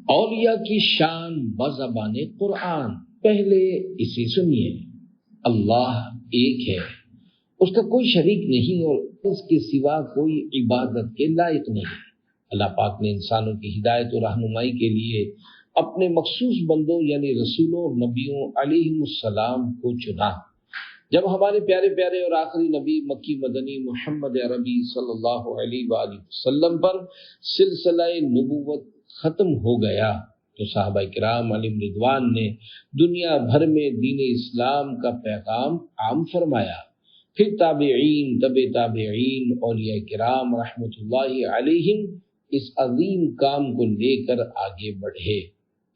اولیاء کی شان بزبان قرآن، پہلے اسے سنیے۔ اللہ ایک ہے، اس کا کوئی شریک نہیں اور اس کے سوا کوئی عبادت کے لائق نہیں۔ اللہ پاک نے انسانوں کی ہدایت و رہنمائی کے لیے اپنے مخصوص بندوں یعنی رسولوں اور نبیوں علیہ السلام کو چنا۔ جب ہمارے پیارے پیارے اور آخری نبی مکی مدنی محمد عربی صلی اللہ علیہ وآلہ وسلم پر سلسلہ نبوت ختم ہو گیا تو صحابہ کرام علیہم رضوان نے دنیا بھر میں دین اسلام کا پیغام عام فرمایا۔ پھر تابعین، تابعین، اولیاء کرام رحمت اللہ علیہم اس عظیم کام کو لے کر آگے بڑھے۔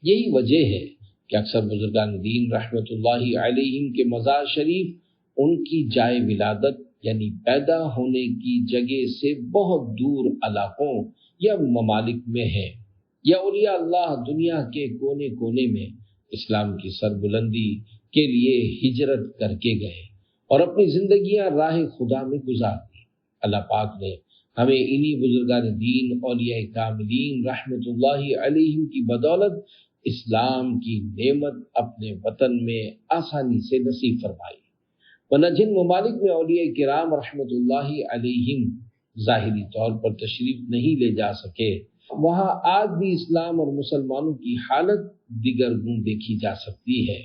یہی وجہ ہے کہ اکثر بزرگان دین رحمت اللہ علیہم کے مزار شریف ان کی جائے ولادت یعنی پیدا ہونے کی جگہ سے بہت دور علاقوں یا ممالک میں ہے، یا اولیاء اللہ دنیا کے کونے کونے میں اسلام کی سربلندی کے لیے ہجرت کر کے گئے اور اپنی زندگیاں راہ خدا میں گزار دی۔ اللہ پاک نے ہمیں انہی بزرگان دین اولیاء کاملین رحمت اللہ علیہم کی بدولت اسلام کی نعمت اپنے وطن میں آسانی سے نصیب فرمائی، ورنہ جن ممالک میں اولیاء کرام رحمت اللہ علیہم ظاہری طور پر تشریف نہیں لے جا سکے، وہاں آج بھی اسلام اور مسلمانوں کی حالت دیگر گوں دیکھی جا سکتی ہے۔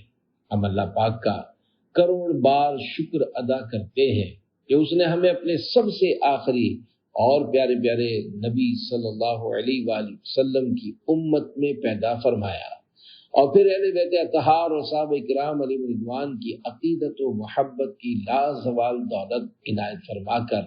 ہم اللہ پاک کا کروڑ بار شکر ادا کرتے ہیں کہ اس نے ہمیں اپنے سب سے آخری اور پیارے پیارے نبی صلی اللہ علیہ وآلہ وسلم کی امت میں پیدا فرمایا، اور پھر اہل بیت اطہار اور صحابہ کرام علیہ رضوان کی عقیدت و محبت کی لازوال دولت عنایت فرما کر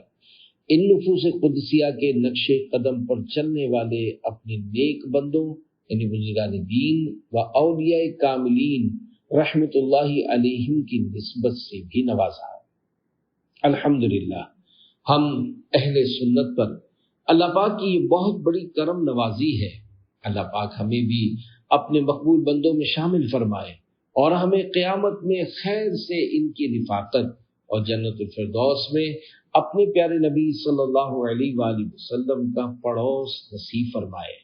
ان نفوس قدسیہ کے نقش قدم پر چلنے والے اپنے نیک بندوں یعنی بزرگان دین و اولیاء کاملین رحمت اللہ علیہم کی نسبت سے بھی نوازا۔ الحمدللہ ہم اہل سنت پر اللہ پاک کی یہ بہت بڑی کرم نوازی ہے۔ اللہ پاک ہمیں بھی اپنے مقبول بندوں میں شامل فرمائے اور ہمیں قیامت میں خیر سے ان کی رفاقت اور جنت الفردوس میں اپنے پیارے نبی صلی اللہ علیہ وآلہ وسلم کا پڑوس نصیب فرمائے۔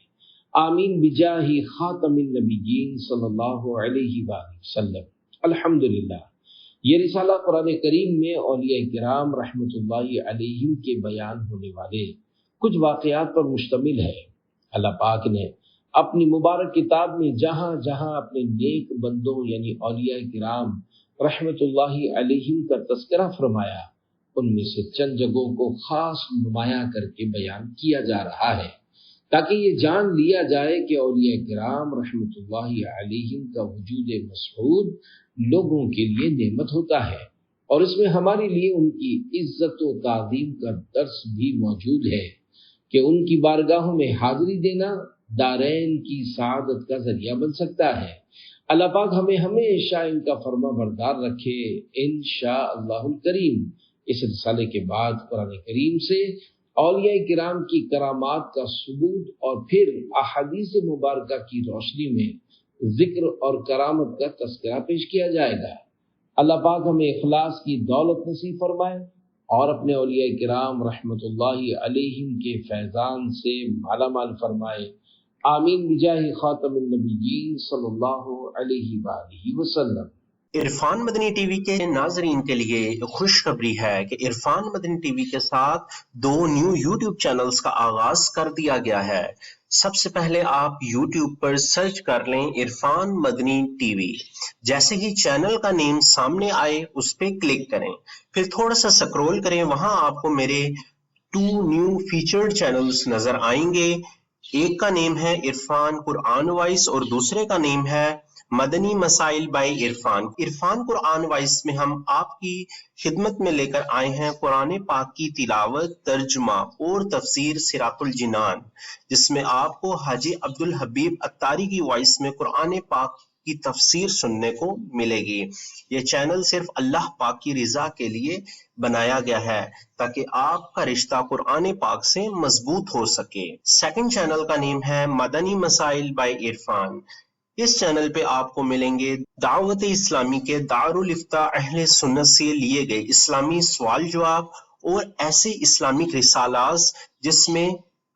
آمین بجاہ خاتم النبیین صلی اللہ علیہ وآلہ وسلم۔ الحمدللہ یہ رسالہ قرآن کریم میں اولیاء کرام رحمت اللہ علیہم کے بیان ہونے والے کچھ واقعات پر مشتمل ہے۔ اللہ پاک نے اپنی مبارک کتاب میں جہاں جہاں اپنے نیک بندوں یعنی اولیاء کرام رحمت اللہ علیہم کا تذکرہ فرمایا، ان میں سے چند جگہوں کو خاص نمایاں کر کے بیان کیا جا رہا ہے تاکہ یہ جان لیا جائے کہ اولیاء کرام رحمت اللہ علیہم کا وجود مسعود لوگوں کے لیے نعمت ہوتا ہے، اور اس میں ہمارے لیے ان کی عزت و تعظیم کا درس بھی موجود ہے کہ ان کی بارگاہوں میں حاضری دینا دارین کی سعادت کا ذریعہ بن سکتا ہے۔ اللہ پاک ہمیں ہمیشہ ان کا فرما بردار رکھے انشاءاللہ الکریم۔ اس رسالے کے بعد قرآن کریم سے اولیاء کرام کی کرامات کا ثبوت اور پھر احادیث مبارکہ کی روشنی میں ذکر اور کرامت کا تذکرہ پیش کیا جائے گا۔ اللہ پاک ہمیں اخلاص کی دولت نصیب فرمائے اور اپنے اولیاء کرام رحمت اللہ علیہم کے فیضان سے مالا مال فرمائے۔ آمین بجاہ خاتم النبیین صلی اللہ علیہ وآلہ وسلم۔ عرفان مدنی ٹی وی کے ناظرین کے لیے خوشخبری ہے کہ عرفان مدنی ٹی وی کے ساتھ 2 نیو یوٹیوب چینلز کا آغاز کر دیا گیا ہے۔ سب سے پہلے آپ یوٹیوب پر سرچ کر لیں عرفان مدنی ٹی وی، جیسے ہی چینل کا نیم سامنے آئے اس پہ کلک کریں، پھر تھوڑا سا سکرول کریں، وہاں آپ کو میرے 2 نیو فیچرڈ چینلز نظر آئیں گے۔ ایک کا نیم ہے عرفان قرآن وائس اور دوسرے کا نیم ہے مدنی مسائل بائی عرفان۔ عرفان قرآن وائس میں ہم آپ کی خدمت میں لے کر آئے ہیں قرآن پاک کی تلاوت، ترجمہ اور تفسیر صراط الجنان، جس میں آپ کو حاجی عبدالحبیب اتاری کی وائس میں قرآن پاک کی تفسیر سننے کو ملے گی۔ یہ چینل صرف اللہ پاک کی رضا کے لیے بنایا گیا ہے تاکہ آپ کا رشتہ قرآن پاک سے مضبوط ہو سکے۔ سیکنڈ چینل کا نیم ہے مدنی مسائل بائی عرفان۔ اس چینل پہ آپ کو ملیں گے دعوت اسلامی کے دارالفتاء اہل سنت سے لیے گئے اسلامی سوال جواب اور ایسے اسلامک رسالات جس میں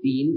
3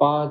5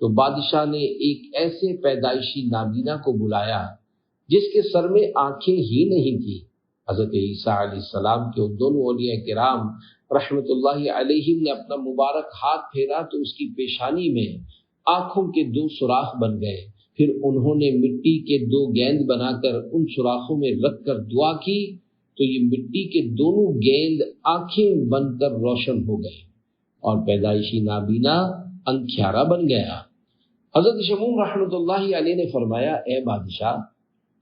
تو بادشاہ نے ایک ایسے پیدائشی نابینا کو بلایا جس کے سر میں آنکھیں ہی نہیں تھی۔ حضرت عیسیٰ علیہ السلام کے دونوں اولیاء کرام رحمت اللہ علیہم نے اپنا مبارک ہاتھ پھیرا تو اس کی پیشانی میں آنکھوں کے 2 سوراخ بن گئے۔ پھر انہوں نے مٹی کے 2 گیند بنا کر ان سوراخوں میں رکھ کر دعا کی تو یہ مٹی کے دونوں گیند آنکھیں بن کر روشن ہو گئے اور پیدائشی نابینا اندھیارا بن گیا۔ حضرت شمعون رحمت اللہ علیہ نے فرمایا، اے بادشاہ،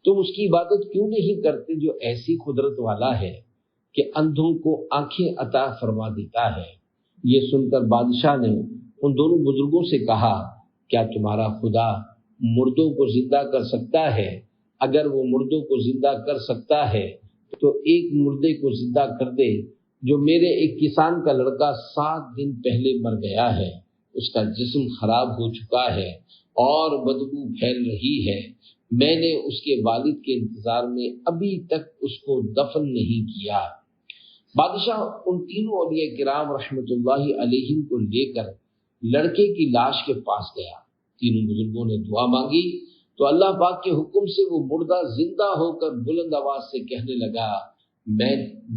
تم اس کی عبادت کیوں نہیں کرتے جو ایسی قدرت والا ہے کہ اندھوں کو آنکھیں عطا فرما دیتا ہے؟ یہ سن کر بادشاہ نے ان دونوں بزرگوں سے کہا، کیا تمہارا خدا مردوں کو زندہ کر سکتا ہے؟ اگر وہ مردوں کو زندہ کر سکتا ہے تو ایک مردے کو زندہ کر دے جو میرے ایک کسان کا لڑکا 7 دن پہلے مر گیا ہے، اس کا جسم خراب ہو چکا ہے اور بدبو پھیل رہی ہے، میں نے اس کے والد کے انتظار میں ابھی تک اس کو دفن نہیں کیا۔ بادشاہ ان تینوں اولیاء کرام رحمت اللہ علیہم کو لے کر لڑکے کی لاش کے پاس گیا۔ تینوں بزرگوں نے دعا مانگی تو اللہ پاک کے حکم سے وہ مردہ زندہ ہو کر بلند آواز سے کہنے لگا، میں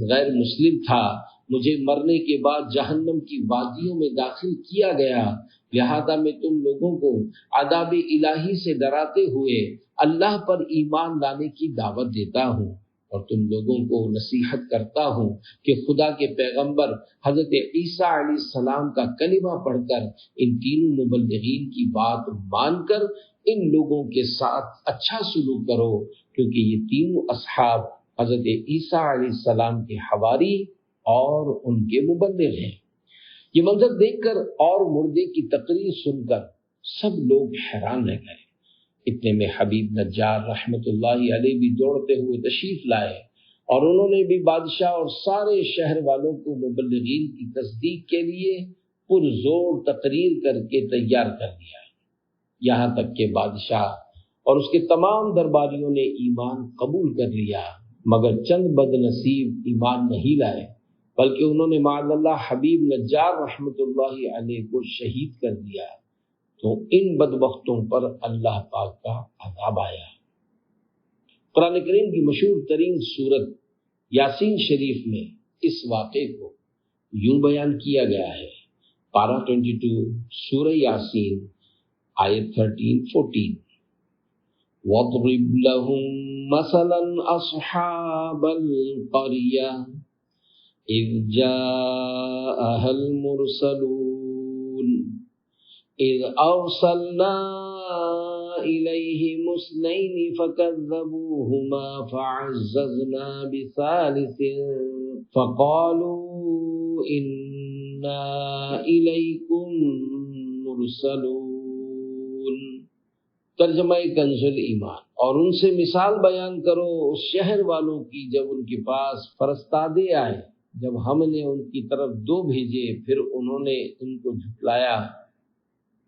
غیر مسلم تھا، مجھے مرنے کے بعد جہنم کی وادیوں میں داخل کیا گیا، لہذا میں تم لوگوں کو عذاب الہی سے ڈراتے ہوئے اللہ پر ایمان لانے کی دعوت دیتا ہوں اور تم لوگوں کو نصیحت کرتا ہوں کہ خدا کے پیغمبر حضرت عیسیٰ علیہ السلام کا کلمہ پڑھ کر ان تینوں مبلغین کی بات مان کر ان لوگوں کے ساتھ اچھا سلوک کرو، کیونکہ یہ تینوں اصحاب حضرت عیسیٰ علیہ السلام کے حواری اور ان کے مبلغ ہیں۔ یہ منظر دیکھ کر اور مردے کی تقریر سن کر سب لوگ حیران رہ گئے۔ اتنے میں حبیب نجار رحمت اللہ علیہ بھی دوڑتے ہوئے تشریف لائے اور انہوں نے بھی بادشاہ اور سارے شہر والوں کو مبلغین کی تصدیق کے لیے پرزور تقریر کر کے تیار کر دیا، یہاں تک کہ بادشاہ اور اس کے تمام درباریوں نے ایمان قبول کر لیا، مگر چند بد نصیب ایمان نہیں لائے، بلکہ انہوں نے معاذ اللہ حبیب نجار رحمت اللہ علیہ کو شہید کر دیا۔ تو ان بدبختوں پر اللہ پاک کا عذاب آیا۔ قرآن کریم کی مشہور ترین سورت یاسین شریف میں اس واقعے کو یوں بیان کیا گیا ہے، پارہ 22 سورہ یاسین آیت 13-14، وَاضْرِبْ لَهُمْ مَثَلًا أَصْحَابَ الْقَرْيَةِ إِذْ جَاءَهَا الْمُرْسَلُونَ إِذْ أَرْسَلْنَا إِلَيْهِمُ اثْنَيْنِ فَكَذَّبُوهُمَا فَعَزَّزْنَا بِثَالِثٍ فَقَالُوا إِنَّا إِلَيْكُمْ مُرْسَلُونَ۔ ترجمہ کنز الایمان۔ اور ان سے مثال بیان کرو اس شہر والوں کی جب ان کے پاس فرستادے آئے، جب ہم نے ان کی طرف 2 بھیجے پھر انہوں نے ان کو جھٹلایا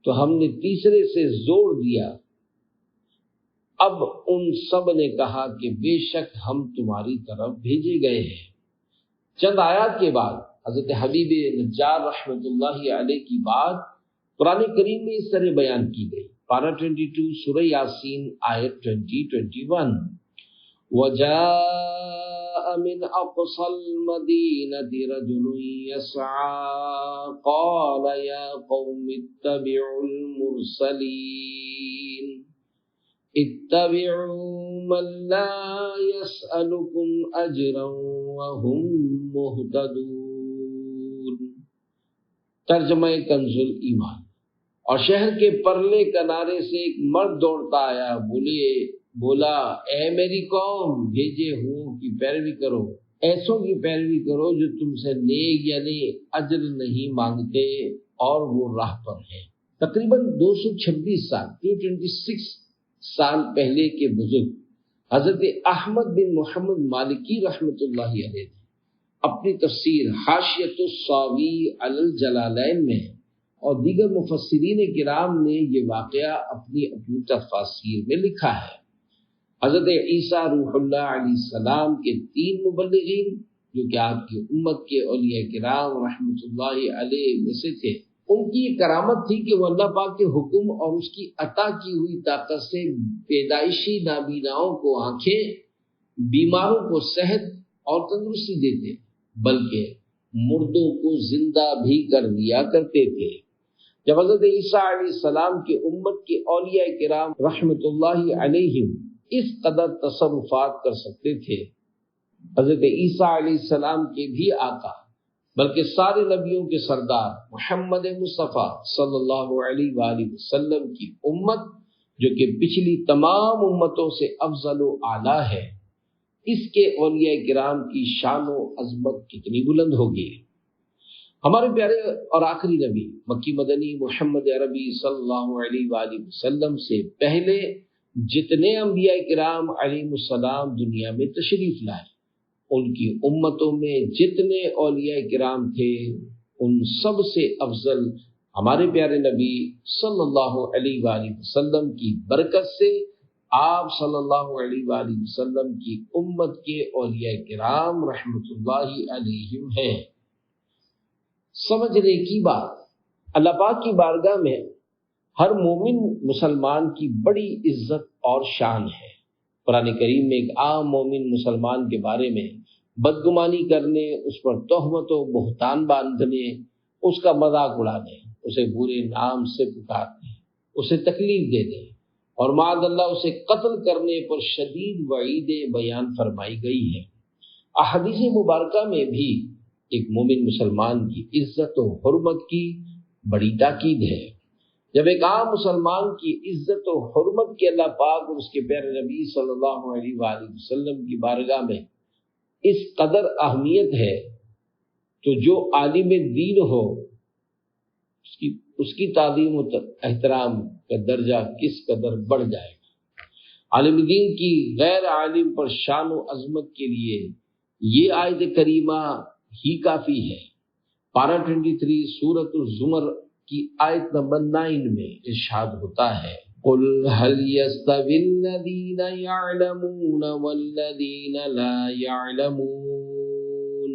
تو ہم نے تیسرے سے زور دیا۔ اب ان سب نے کہا کہ بے شک ہم تمہاری طرف بھیجے گئے ہیں۔ چند آیات کے بعد حضرت حبیب نجار رحمت اللہ علیہ کی بات قرآن کریم میں اس طرح بیان کی گئی، پارہ 22 سورہ یاسین آیت 20-21، وَجَاءَ مِنْ أَقْصَى الْمَدِينَةِ رَجُلٌ يَسْعَىٰ قَالَ يَا قَوْمِ اتَّبِعُوا الْمُرْسَلِينَ اتَّبِعُوا مَن لَّا يَسْأَلُكُمْ أَجْرًا وَهُم مُّهْتَدُونَ۔ ترجمہ کنز الایمان۔ اور شہر کے پرلے کنارے سے ایک مرد دوڑتا آیا، بولا اے میری قوم، بھیجے ہوں کی پیروی کرو، ایسوں کی پیروی کرو جو تم سے نیک یعنی اجر نہیں مانگتے اور وہ راہ پر ہیں۔ تقریباً 226 سال 226 سال پہلے کے بزرگ حضرت احمد بن محمد مالکی رحمت اللہ علیہ اپنی تفسیر حاشیۃ الصاوی علی الجلالین میں اور دیگر مفسرین کرام نے یہ واقعہ اپنی تفاسیر میں لکھا ہے۔ حضرت عیسیٰ روح اللہ علیہ السلام کے 3 مبلغین جو کہ آپ کی امت کے اولیاء کرام رحمت اللہ علیہ میں سے تھے، ان کی یہ کرامت تھی کہ وہ اللہ پاک کے حکم اور اس کی عطا کی ہوئی طاقت سے پیدائشی نابیناؤں کو آنکھیں، بیماروں کو صحت اور تندرستی دیتے، بلکہ مردوں کو زندہ بھی کر دیا کرتے تھے۔ جب حضرت عیسیٰ علیہ السلام کی امت کے اولیاء کرام رحمت اللہ علیہم اس قدر تصرفات کر سکتے تھے، حضرت عیسیٰ علیہ السلام کے بھی آقا بلکہ سارے نبیوں کے سردار محمد مصطفیٰ صلی اللہ علیہ وآلہ وسلم کی امت، جو کہ پچھلی تمام امتوں سے افضل و اعلیٰ ہے، اس کے اولیاء کرام کی شان و عظمت کتنی بلند ہوگی۔ ہمارے پیارے اور آخری نبی مکی مدنی محمد عربی صلی اللہ علیہ وآلہ وسلم سے پہلے جتنے انبیاء کرام علیہ السلام دنیا میں تشریف لائے، ان کی امتوں میں جتنے اولیاء کرام تھے، ان سب سے افضل ہمارے پیارے نبی صلی اللہ علیہ وآلہ وسلم کی برکت سے آپ صلی اللہ علیہ وآلہ وسلم کی امت کے اولیاء کرام رحمت اللہ علیہم ہیں۔ سمجھنے کی بات، اللہ پاک کی بارگاہ میں ہر مومن مسلمان کی بڑی عزت اور شان ہے۔ قرآن کریم میں ایک عام مومن مسلمان کے بارے میں بدگمانی کرنے، اس پر تہمت و بہتان باندھنے، اس کا مذاق اڑانے، اسے برے نام سے پکارنے، اسے تکلیف دینے اور معاذ اللہ اسے قتل کرنے پر شدید وعیدیں بیان فرمائی گئی ہے۔ احادیث مبارکہ میں بھی ایک مومن مسلمان کی عزت و حرمت کی بڑی تاکید ہے۔ جب ایک عام مسلمان کی عزت و حرمت کے اللہ پاک اور اس کے پیارے نبی صلی اللہ علیہ وآلہ وسلم کی بارگاہ میں اس قدر اہمیت ہے، تو جو عالم دین ہو اس کی تعظیم و احترام کا درجہ کس قدر بڑھ جائے گا۔ عالم دین کی غیر عالم پر شان و عظمت کے لیے یہ آیت کریمہ ہی کافی ہے۔ پارہ 23 سورۃ الزمر کی آیت نمبر 9 میں ارشاد ہوتا ہے، قُلْ هَلْ يَسْتَوِي الَّذِينَ يَعْلَمُونَ وَالَّذِينَ لَا يَعْلَمُونَ۔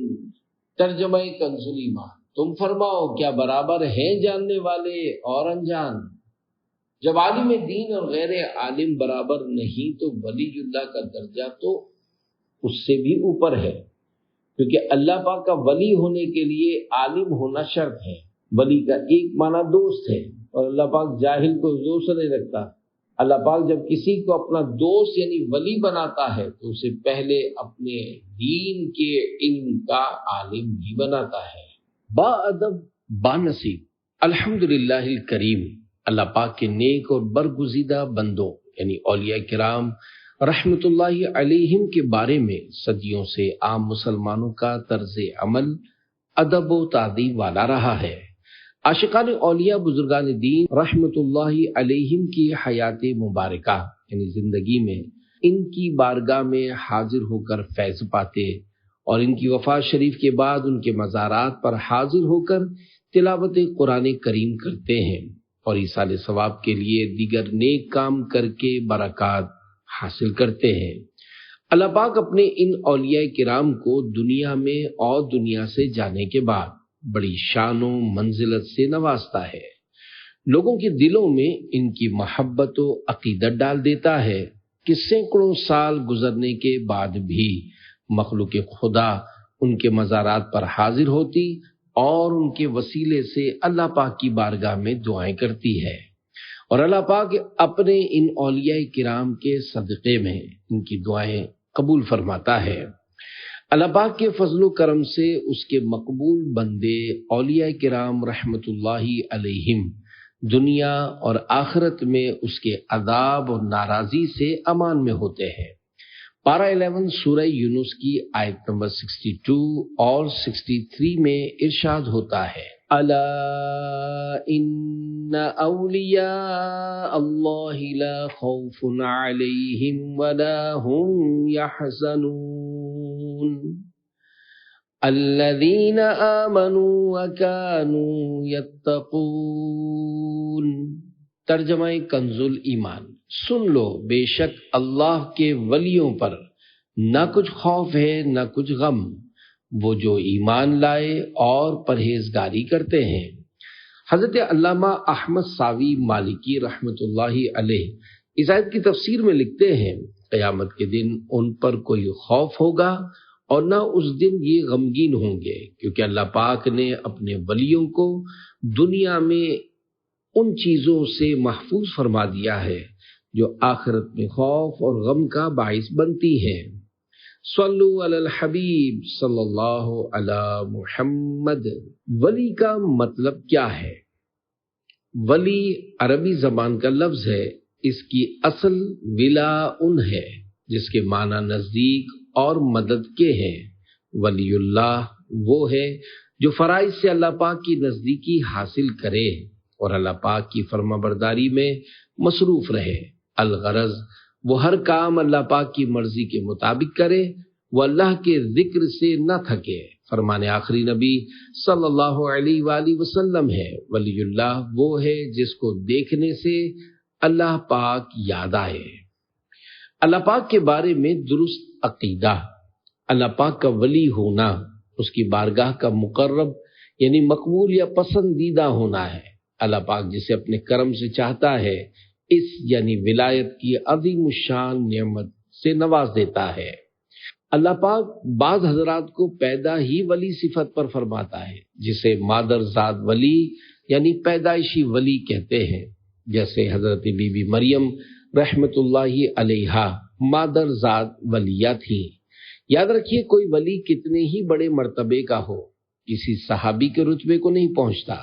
ترجمہ کنز ایمان، تم فرماؤ کیا برابر ہیں جاننے والے اور انجان؟ جب عالم دین اور غیر عالم برابر نہیں تو ولی اللہ کا درجہ تو اس سے بھی اوپر ہے، کیونکہ اللہ پاک کا ولی ہونے کے لیے عالم ہونا شرط ہے۔ ولی کا ایک معنی دوست ہے، اور اللہ پاک جاہل کو دوست نہیں رکھتا۔ اللہ پاک جب کسی کو اپنا دوست یعنی ولی بناتا ہے تو اسے پہلے اپنے دین کے علم کا عالم بھی بناتا ہے۔ با ادب با نصیب الحمدللہ الکریم، اللہ پاک کے نیک اور برگزیدہ بندوں یعنی اولیاء کرام رحمت اللہ علیہم کے بارے میں صدیوں سے عام مسلمانوں کا طرز عمل ادب و تعظیم والا رہا ہے۔ عاشقان اولیاء بزرگان دین رحمت اللہ علیہم کی حیات مبارکہ یعنی زندگی میں ان کی بارگاہ میں حاضر ہو کر فیض پاتے، اور ان کی وفات شریف کے بعد ان کے مزارات پر حاضر ہو کر تلاوت قرآن کریم کرتے ہیں اور ایصال ثواب کے لیے دیگر نیک کام کر کے برکات حاصل کرتے ہیں۔ اللہ پاک اپنے ان اولیاء کرام کو دنیا میں اور دنیا سے جانے کے بعد بڑی شان و منزلت سے نوازتا ہے، لوگوں کے دلوں میں ان کی محبت و عقیدت ڈال دیتا ہے کہ سینکڑوں سال گزرنے کے بعد بھی مخلوق خدا ان کے مزارات پر حاضر ہوتی اور ان کے وسیلے سے اللہ پاک کی بارگاہ میں دعائیں کرتی ہے، اور اللہ پاک اپنے ان اولیاء کرام کے صدقے میں ان کی دعائیں قبول فرماتا ہے۔ اللہ پاک کے فضل و کرم سے اس کے مقبول بندے اولیاء کرام رحمت اللہ علیہم دنیا اور آخرت میں اس کے عذاب اور ناراضی سے امان میں ہوتے ہیں۔ پارہ 11 سورہ یونس کی آیت نمبر 62 اور 63 میں ارشاد ہوتا ہے، الا ان اولیاء اللہ لا خوف علیہم ولا هم يحزنون الذین آمنوا وکانوا یتقون۔ ترجمہ کنز ایمان، سن لو بے شک اللہ کے ولیوں پر نہ کچھ خوف ہے نہ کچھ غم، وہ جو ایمان لائے اور پرہیزگاری کرتے ہیں۔ حضرت علامہ احمد ساوی مالکی رحمۃ اللہ علیہ اس آیت کی تفسیر میں لکھتے ہیں قیامت کے دن ان پر کوئی خوف ہوگا اور نہ اس دن یہ غمگین ہوں گے، کیونکہ اللہ پاک نے اپنے ولیوں کو دنیا میں ان چیزوں سے محفوظ فرما دیا ہے جو آخرت میں خوف اور غم کا باعث بنتی ہیں۔ صلو علی الحبیب صلی اللہ علی محمد۔ ولی کا مطلب کیا ہے؟ ولی عربی زبان کا لفظ ہے، اس کی اصل ولاء ہے جس کے معنی نزدیک اور مدد کے ہیں۔ ولی اللہ وہ ہے جو فرائض سے اللہ پاک کی نزدیکی حاصل کرے اور اللہ پاک کی فرما برداری میں مصروف رہے۔ الغرض وہ ہر کام اللہ پاک کی مرضی کے مطابق کرے، وہ اللہ کے ذکر سے نہ تھکے۔ فرمان آخری نبی صلی اللہ علیہ وآلہ وسلم ہے، ولی اللہ وہ ہے جس کو دیکھنے سے اللہ پاک یاد آئے۔ اللہ پاک کے بارے میں درست عقیدہ، اللہ پاک کا ولی ہونا، اس کی بارگاہ کا مقرب یعنی مقبول یا پسندیدہ ہونا ہے۔ اللہ پاک جسے اپنے کرم سے چاہتا ہے اس یعنی ولایت کی عظیم الشان نعمت سے نواز دیتا ہے۔ اللہ پاک بعض حضرات کو پیدا ہی ولی صفت پر فرماتا ہے، جسے مادر ذات ولی یعنی پیدائشی ولی کہتے ہیں، جیسے حضرت بی بی مریم رحمت اللہ علیہا مادر ذات ولیہ تھی۔ یاد رکھیے کوئی ولی کتنے ہی بڑے مرتبے کا ہو، کسی صحابی کے رتبے کو نہیں پہنچتا۔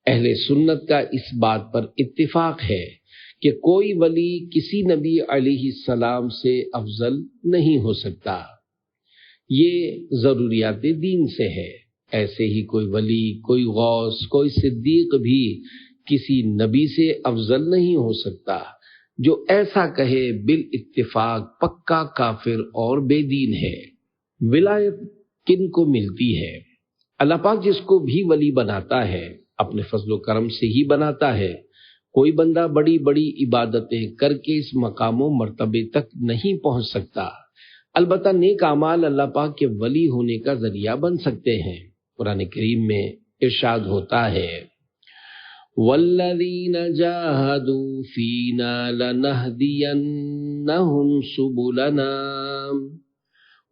اہل سنت کا اس بات پر اتفاق ہے کہ کوئی ولی کسی نبی علیہ السلام سے افضل نہیں ہو سکتا، یہ ضروریات دین سے ہے۔ ایسے ہی کوئی ولی، کوئی غوث، کوئی صدیق بھی کسی نبی سے افضل نہیں ہو سکتا۔ جو ایسا کہے بالاتفاق پکا کافر اور بے دین ہے۔ ولایت کن کو ملتی ہے؟ اللہ پاک جس کو بھی ولی بناتا ہے اپنے فضل و کرم سے ہی بناتا ہے۔ کوئی بندہ بڑی بڑی عبادتیں کر کے اس مقام و مرتبے تک نہیں پہنچ سکتا، البتہ نیک اعمال اللہ پاک کے ولی ہونے کا ذریعہ بن سکتے ہیں۔ قرآن کریم میں ارشاد ہوتا ہے وَالَّذِينَ جَاهَدُوا فِينَا لَنَهْدِيَنَّهُمْ سُبُلَنَا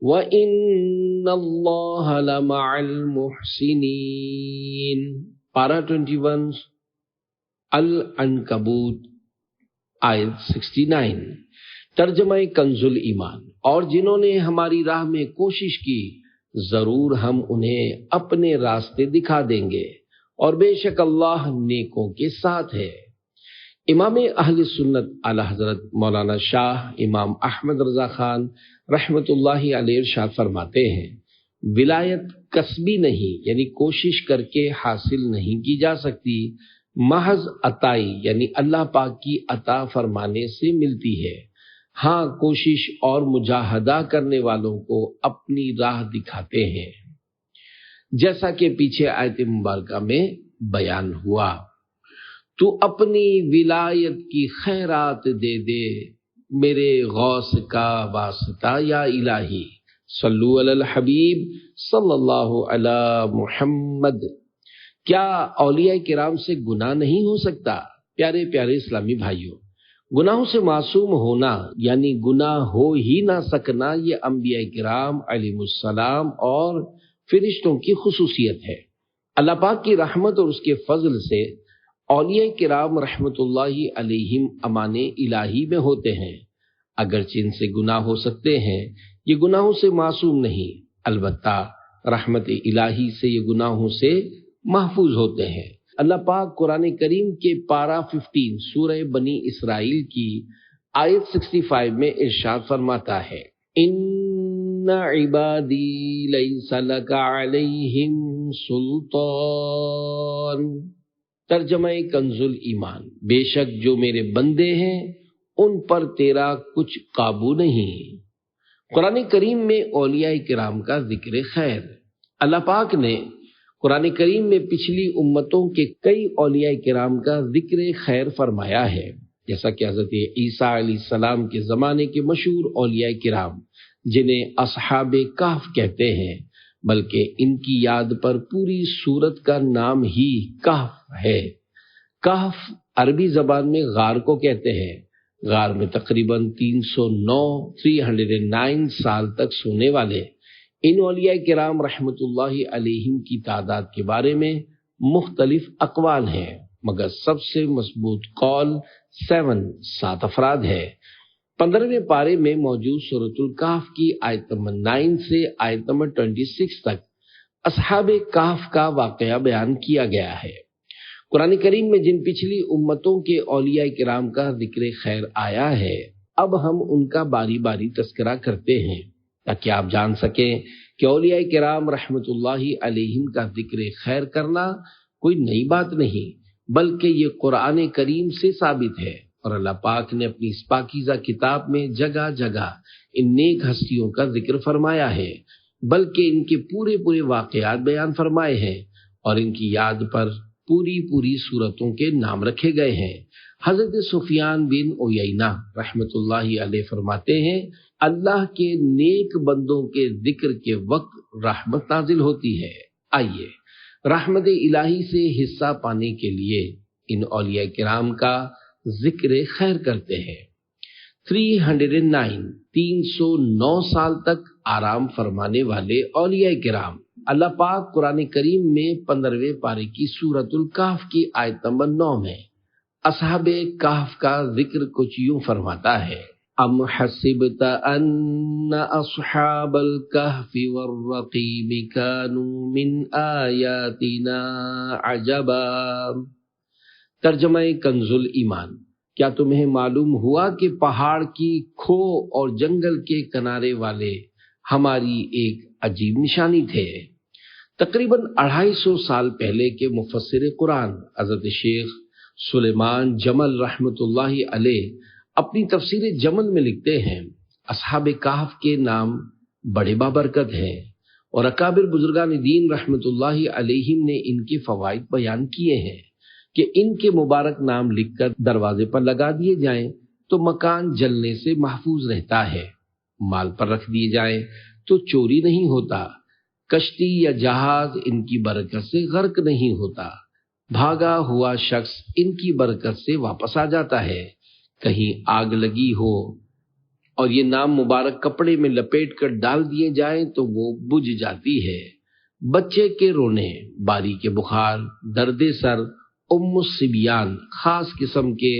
وَإِنَّ اللَّهَ لَمَعَ الْمُحْسِنِينَ۔ پارہ 21 العنکبوت آیت 69۔ ترجمہ کنز الایمان، اور جنہوں نے ہماری راہ میں کوشش کی ضرور ہم انہیں اپنے راستے دکھا دیں گے، اور بے شک اللہ نیکوں کے ساتھ ہے۔ امام اہل سنت اعلی حضرت مولانا شاہ امام احمد رضا خان رحمت اللہ علیہ ارشاد فرماتے ہیں، ولایت کسبی نہیں یعنی کوشش کر کے حاصل نہیں کی جا سکتی، محض عطائی یعنی اللہ پاک کی عطا فرمانے سے ملتی ہے۔ ہاں کوشش اور مجاہدہ کرنے والوں کو اپنی راہ دکھاتے ہیں، جیسا کہ پیچھے آیت مبارکہ میں بیان ہوا۔ تو اپنی ولایت کی خیرات دے دے میرے غوث کا واسطہ یا الہی۔ صلو علی الحبیب صلی اللہ علی محمد۔ کیا اولیاء کرام سے گناہ نہیں ہو سکتا؟ پیارے پیارے اسلامی بھائیوں، گناہوں سے معصوم ہونا یعنی گناہ ہو ہی نہ سکنا، یہ انبیاء کرام علیہم السلام اور فرشتوں کی خصوصیت ہے۔ اللہ پاک کی رحمت اور اس کے فضل سے اولیاء کرام رحمت اللہ علیہم امان الہی میں ہوتے ہیں۔ اگرچہ ان سے گناہ ہو سکتے ہیں، یہ گناہوں سے معصوم نہیں، البتہ رحمت الہی سے یہ گناہوں سے محفوظ ہوتے ہیں۔ اللہ پاک قرآن کریم کے پارہ 15 سورہ بنی اسرائیل کی آیت 65 میں ارشاد فرماتا ہے ان عبادی لیس لک علیہم سلطان۔ ترجمہ کنز الایمان، بے شک جو میرے بندے ہیں ان پر تیرا کچھ قابو نہیں۔ قرآن کریم میں اولیاء کرام کا ذکر خیر۔ اللہ پاک نے قرآن کریم میں پچھلی امتوں کے کئی اولیاء کرام کا ذکر خیر فرمایا ہے، جیسا کہ حضرت عیسیٰ علیہ السلام کے زمانے کے مشہور اولیاء کرام جنہیں اصحاب کہف کہتے ہیں، بلکہ ان کی یاد پر پوری سورت کا نام ہی کہف ہے۔ کہف عربی زبان میں غار کو کہتے ہیں۔ غار میں تقریباً 309 سال تک سونے والے ان اولیاء کرام رحمت اللہ علیہم کی تعداد کے بارے میں مختلف اقوال ہیں، مگر سب سے مضبوط قول 7 افراد ہے۔ 15ویں پارے میں موجود سورۃ الکہف کی آیت نمبر 9 سے آیت نمبر 26 تک اصحاب کہف کا واقعہ بیان کیا گیا ہے۔ قرآن کریم میں جن پچھلی امتوں کے اولیاء کرام کا ذکر خیر آیا ہے، اب ہم ان کا باری باری تذکرہ کرتے ہیں تاکہ آپ جان سکیں کہ اولیاء کرام رحمت اللہ علیہم کا ذکر خیر کرنا کوئی نئی بات نہیں، بلکہ یہ قرآن کریم سے ثابت ہے، اور اللہ پاک نے اپنی اس پاکیزہ کتاب میں جگہ جگہ ان نیک ہستیوں کا ذکر فرمایا ہے، بلکہ ان کے پورے واقعات بیان فرمائے ہیں، اور ان کی یاد پر پوری سورتوں کے نام رکھے گئے ہیں۔ حضرت سفیان بن عیینہ رحمت اللہ علیہ فرماتے ہیں، اللہ کے نیک بندوں کے ذکر کے وقت رحمت نازل ہوتی ہے۔ آئیے رحمت الہی سے حصہ پانے کے لیے ان اولیاء کرام کا ذکر خیر کرتے ہیں۔ 309 سال تک آرام فرمانے والے اولیاء کرام، اللہ پاک قرآن کریم میں 15ویں پارے کی سورۃ الکہف کی آیت نمبر 9 میں اصحاب کہف کا ذکر کچھ یوں فرماتا ہے، ام حسبت ان اصحاب الکہف والرقیم كانوا من آیاتنا عجبا۔ ترجمہ کنز الایمان، کیا تمہیں معلوم ہوا کہ پہاڑ کی کھو اور جنگل کے کنارے والے ہماری ایک عجیب نشانی تھے۔ تقریباً 250 سال پہلے کے مفسر قرآن حضرت شیخ سلیمان جمل رحمت اللہ علیہ اپنی تفسیر جمل میں لکھتے ہیں، اصحاب کہف کے نام بڑے بابرکت ہیں، اور اکابر بزرگان دین رحمت اللہ علیہم نے ان کے فوائد بیان کیے ہیں کہ ان کے مبارک نام لکھ کر دروازے پر لگا دیے جائیں تو مکان جلنے سے محفوظ رہتا ہے، مال پر رکھ دیے جائیں تو چوری نہیں ہوتا، کشتی یا جہاز ان کی برکت سے غرق نہیں ہوتا، بھاگا ہوا شخص ان کی برکت سے واپس آ جاتا ہے، کہیں آگ لگی ہو اور یہ نام مبارک کپڑے میں لپیٹ کر ڈال دیے جائیں تو وہ بجھ جاتی ہے، بچے کے رونے، باری کے بخار، درد سر، الصبیان، خاص قسم کے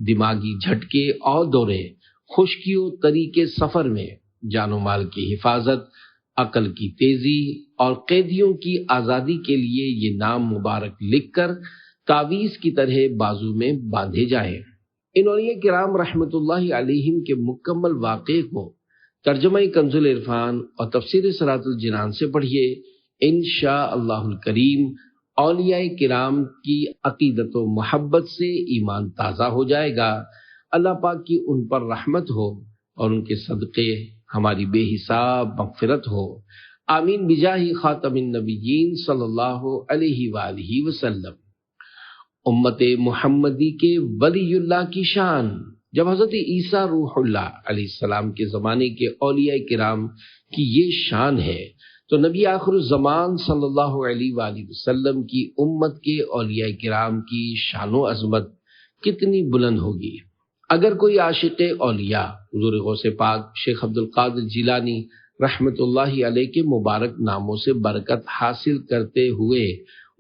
دماغی جھٹکے اور دورے، خشکیوں طریقے سفر میں، جان و مال کی حفاظت، عقل کی تیزی اور قیدیوں کی آزادی کے لیے یہ نام مبارک لکھ کر تعویذ کی طرح بازو میں باندھے جائیں۔ ان اولیاء کرام رحمت اللہ علیہم کے مکمل واقعے کو ترجمہ کنز العرفان اور تفسیر صراط الجنان سے پڑھیے، انشاءاللہ الکریم اولیاء کرام کی عقیدت و محبت سے ایمان تازہ ہو جائے گا، اللہ پاک کی ان پر رحمت ہو اور ان کے صدقے ہماری بے حساب مغفرت ہو، آمین بجاہ خاتم النبیین صلی اللہ علیہ وآلہ وسلم۔ امت محمدی کے ولی اللہ کی شان، جب حضرت عیسیٰ روح اللہ علیہ السلام کے زمانے کے اولیاء کرام کی یہ شان ہے تو نبی آخر الزمان صلی اللہ علیہ وآلہ وسلم کی امت کے اولیاء کرام کی شان و عظمت کتنی بلند ہوگی۔ اگر کوئی عاشق اولیاء حضور غوث پاک شیخ عبد القادر جیلانی رحمت اللہ علیہ کے مبارک ناموں سے برکت حاصل کرتے ہوئے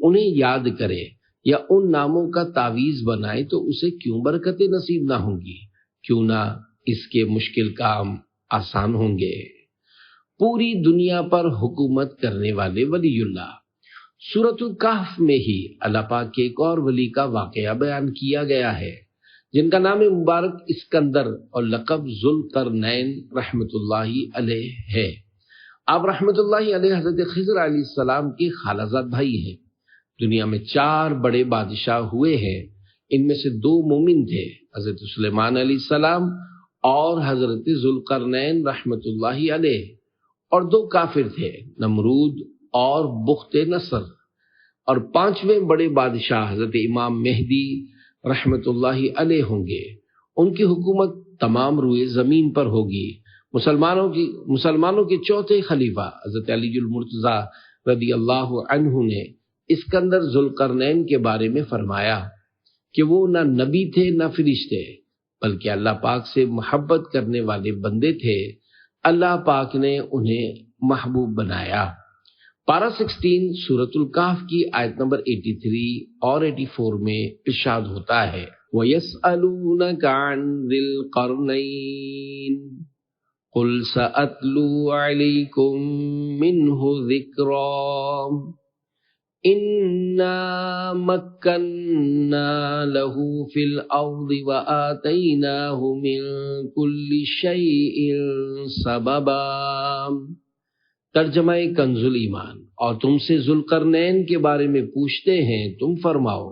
انہیں یاد کرے یا ان ناموں کا تعویذ بنائے تو اسے کیوں برکتیں نصیب نہ ہوں گی، کیوں نہ اس کے مشکل کام آسان ہوں گے۔ پوری دنیا پر حکومت کرنے والے ولی اللہ، سورۃ الکہف میں ہی اللہ پاک کے ایک اور ولی کا واقعہ بیان کیا گیا ہے جن کا نام مبارک اسکندر اور لقب ذوالقرنین رحمت اللہ علیہ ہے۔ آپ رحمت اللہ علیہ حضرت خضر علیہ السلام کے خالہ زاد بھائی ہیں۔ دنیا میں 4 بڑے بادشاہ ہوئے ہیں، ان میں سے 2 مومن تھے، حضرت سلیمان علیہ السلام اور حضرت ذوالقرنین رحمت اللہ علیہ، اور 2 کافر تھے، نمرود اور بخت نصر، اور 5ویں بڑے بادشاہ حضرت امام مہدی رحمت اللہ علیہ ہوں گے۔ ان کی حکومت تمام روئے زمین پر ہوگی، مسلمانوں کے چوتھے خلیفہ حضرت علی المرتضیٰ رضی اللہ عنہ نے اسکندر ذوالقرنین کے بارے میں فرمایا کہ وہ نہ نبی تھے نہ فرشتے، بلکہ اللہ پاک سے محبت کرنے والے بندے تھے، اللہ پاک نے انہیں محبوب بنایا۔ پارہ 16 سورۃ الکہف کی آیت نمبر 83 اور 84 میں ارشاد ہوتا ہے وَيَسْأَلُونَكَ عَنْ ذِي الْقَرْنَيْنِ قُلْ سَأَتْلُو عَلَيْكُمْ مِنْهُ ذِكْرًا إِنَّا مَكَّنَّا لَهُ فِي الْأَرْضِ وَآتَيْنَاهُ مِنْ كُلِّ شَيْءٍ سَبَبًا۔ ترجمہ کنز ایمان۔ اور تم سے ذوالقرنین کے بارے میں پوچھتے ہیں، تم فرماؤ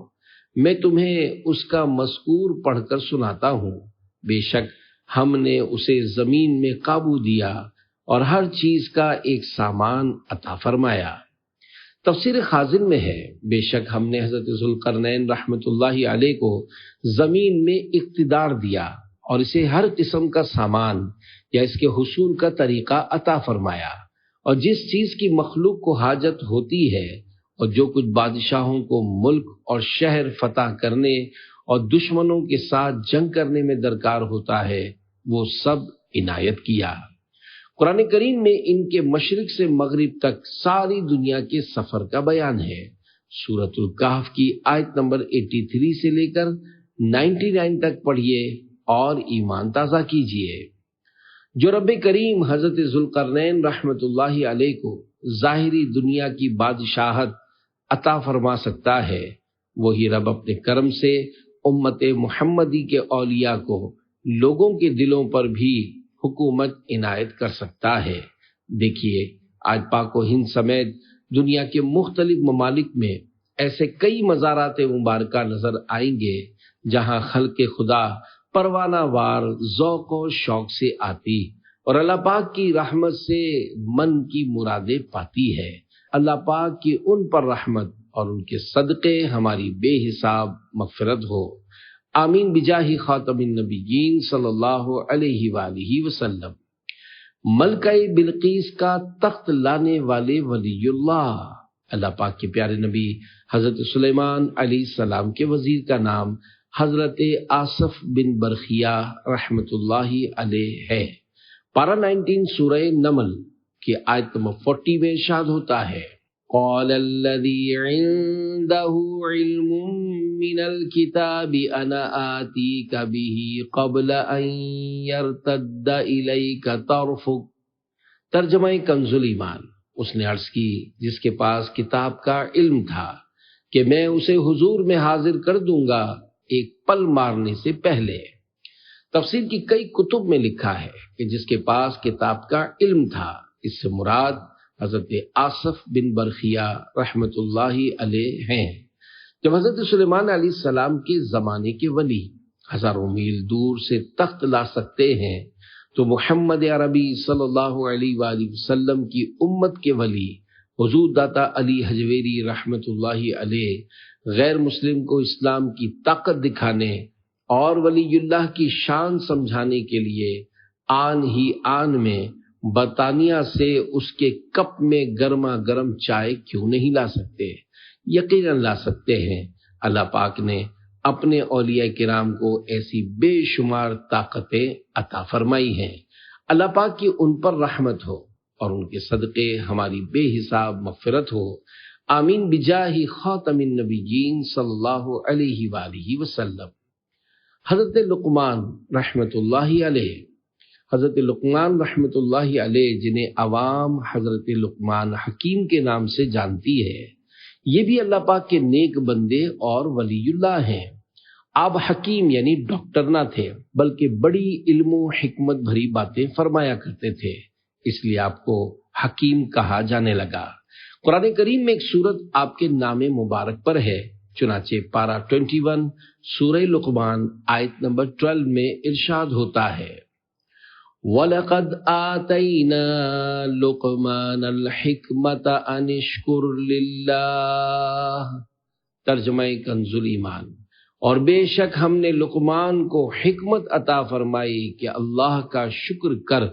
میں تمہیں اس کا مذکور پڑھ کر سناتا ہوں۔ بے شک ہم نے اسے زمین میں قابو دیا اور ہر چیز کا ایک سامان عطا فرمایا۔ تفسیر خازن میں ہے بے شک ہم نے حضرت ذوالقرنین رحمت اللہ علیہ کو زمین میں اقتدار دیا اور اسے ہر قسم کا سامان یا اس کے حصول کا طریقہ عطا فرمایا، اور جس چیز کی مخلوق کو حاجت ہوتی ہے اور جو کچھ بادشاہوں کو ملک اور شہر فتح کرنے اور دشمنوں کے ساتھ جنگ کرنے میں درکار ہوتا ہے وہ سب عنایت کیا۔ قرآن کریم میں ان کے مشرق سے مغرب تک ساری دنیا کے سفر کا بیان ہے۔ سورۃ الکہف کی آیت نمبر 83 سے لے کر 99 تک پڑھیے اور ایمان تازہ کیجیے۔ جو رب کریم حضرت ذوالقرنین رحمت اللہ علیہ کو ظاہری دنیا کی بادشاہت عطا فرما سکتا ہے، وہی رب اپنے کرم سے امت محمدی کے اولیاء کو لوگوں کے دلوں پر بھی حکومت عنایت کر سکتا ہے۔ دیکھیے آج پاک و ہند سمیت دنیا کے مختلف ممالک میں ایسے کئی مزارات مبارکہ نظر آئیں گے جہاں خلق خدا پروانہ وار ذوق و شوق سے آتی اور اللہ پاک کی رحمت سے من کی مرادیں پاتی ہے۔ اللہ پاک کی ان پر رحمت اور ان کے صدقے ہماری بے حساب مغفرت ہو، آمین بجاہ خاتم النبیین صلی اللہ علیہ وآلہ وسلم۔ ملکہ بلقیس کا تخت لانے والے ولی اللہ پاک کے پیارے نبی حضرت سلیمان علیہ السلام کے وزیر کا نام حضرت آصف بن برخیہ رحمت اللہ علیہ ہے۔ پارہ 19 سورہ نمل کی آیت نمبر 40 میں ارشاد ہوتا ہے قال الذي عنده علم من الكتاب انا آتيك به قبل ان يرتد اليك طرفك۔ ترجمہ کنز ایمان۔ اس نے عرض کی جس کے پاس کتاب کا علم تھا کہ میں اسے حضور میں حاضر کر دوں گا ایک پل مارنے سے پہلے۔ تفسیر کی کئی کتب میں لکھا ہے کہ جس کے پاس کتاب کا علم تھا، اس سے مراد حضرت آصف بن برخیہ رحمت اللہ علیہ ہیں۔ جب حضرت سلیمان علیہ السلام کے زمانے کے ولی ہزاروں میل دور سے تخت لا سکتے ہیں تو محمد عربی صلی اللہ علیہ وآلہ وسلم کی امت کے ولی حضور داتا علی حجویری رحمت اللہ علیہ غیر مسلم کو اسلام کی طاقت دکھانے اور ولی اللہ کی شان سمجھانے کے لیے آن ہی آن میں برطانیہ سے اس کے کپ میں گرما گرم چائے کیوں نہیں لا سکتے؟ یقیناً لا سکتے ہیں۔ اللہ پاک نے اپنے اولیاء کرام کو ایسی بے شمار طاقتیں عطا فرمائی ہیں۔ اللہ پاک کی ان پر رحمت ہو اور ان کے صدقے ہماری بے حساب مغفرت ہو، آمین بجاہ خاتم النبیین صلی اللہ علیہ وآلہ وسلم۔ حضرت لقمان رحمت اللہ علیہ، حضرت لقمان رحمت اللہ علیہ جنہیں عوام حضرت لقمان حکیم کے نام سے جانتی ہے، یہ بھی اللہ پاک کے نیک بندے اور ولی اللہ ہیں۔ آپ حکیم یعنی ڈاکٹر نہ تھے، بلکہ بڑی علم و حکمت بھری باتیں فرمایا کرتے تھے، اس لیے آپ کو حکیم کہا جانے لگا۔ قرآن کریم میں ایک سورت آپ کے نام مبارک پر ہے، چنانچہ پارہ 21 سورہ لقمان آیت نمبر 12 میں ارشاد ہوتا ہے وَلَقَدْ آتَيْنَا لُقْمَانَ الْحِكْمَةَ أَنِ اشْكُرْ لِلَّهِ۔ ترجمہ کنز ایمان۔ اور بے شک ہم نے لقمان کو حکمت عطا فرمائی کہ اللہ کا شکر کر،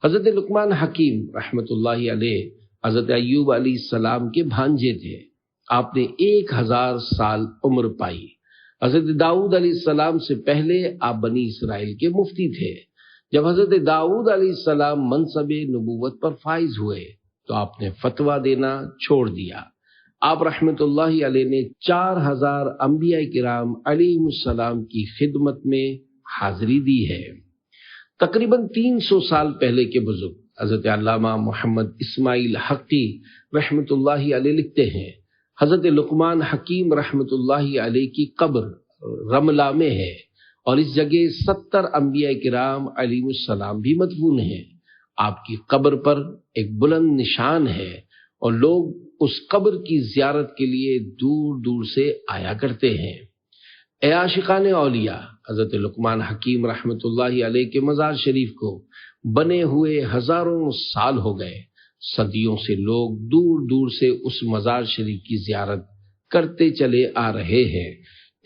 حضرت لقمان حکیم رحمت اللہ علیہ حضرت ایوب علیہ السلام کے بھانجے تھے. آپ نے 1000 سال عمر پائی. حضرت داؤد علیہ السلام سے پہلے آپ بنی اسرائیل کے مفتی تھے. جب حضرت داؤد علیہ السلام منصب نبوت پر فائز ہوئے تو آپ نے فتویٰ دینا چھوڑ دیا. آپ رحمت اللہ علیہ نے 4000 انبیاء کرام علیہم السلام کی خدمت میں حاضری دی ہے. تقریباً 300 سال پہلے کے بزرگ حضرت علامہ محمد اسماعیل حقی رحمت اللہ علیہ لکھتے ہیں، حضرت لقمان حکیم رحمت اللہ علیہ کی قبر رملہ میں ہے اور اس جگہ 70 انبیاء کرام علیہم السلام بھی مدفون ہیں. آپ کی قبر پر ایک بلند نشان ہے اور لوگ اس قبر کی زیارت کے لیے دور دور سے آیا کرتے ہیں. اے عاشقان اولیاء، حضرت لقمان حکیم رحمت اللہ علیہ کے مزار شریف کو بنے ہوئے ہزاروں سال ہو گئے. صدیوں سے لوگ دور دور سے اس مزار شریف کی زیارت کرتے چلے آ رہے ہیں.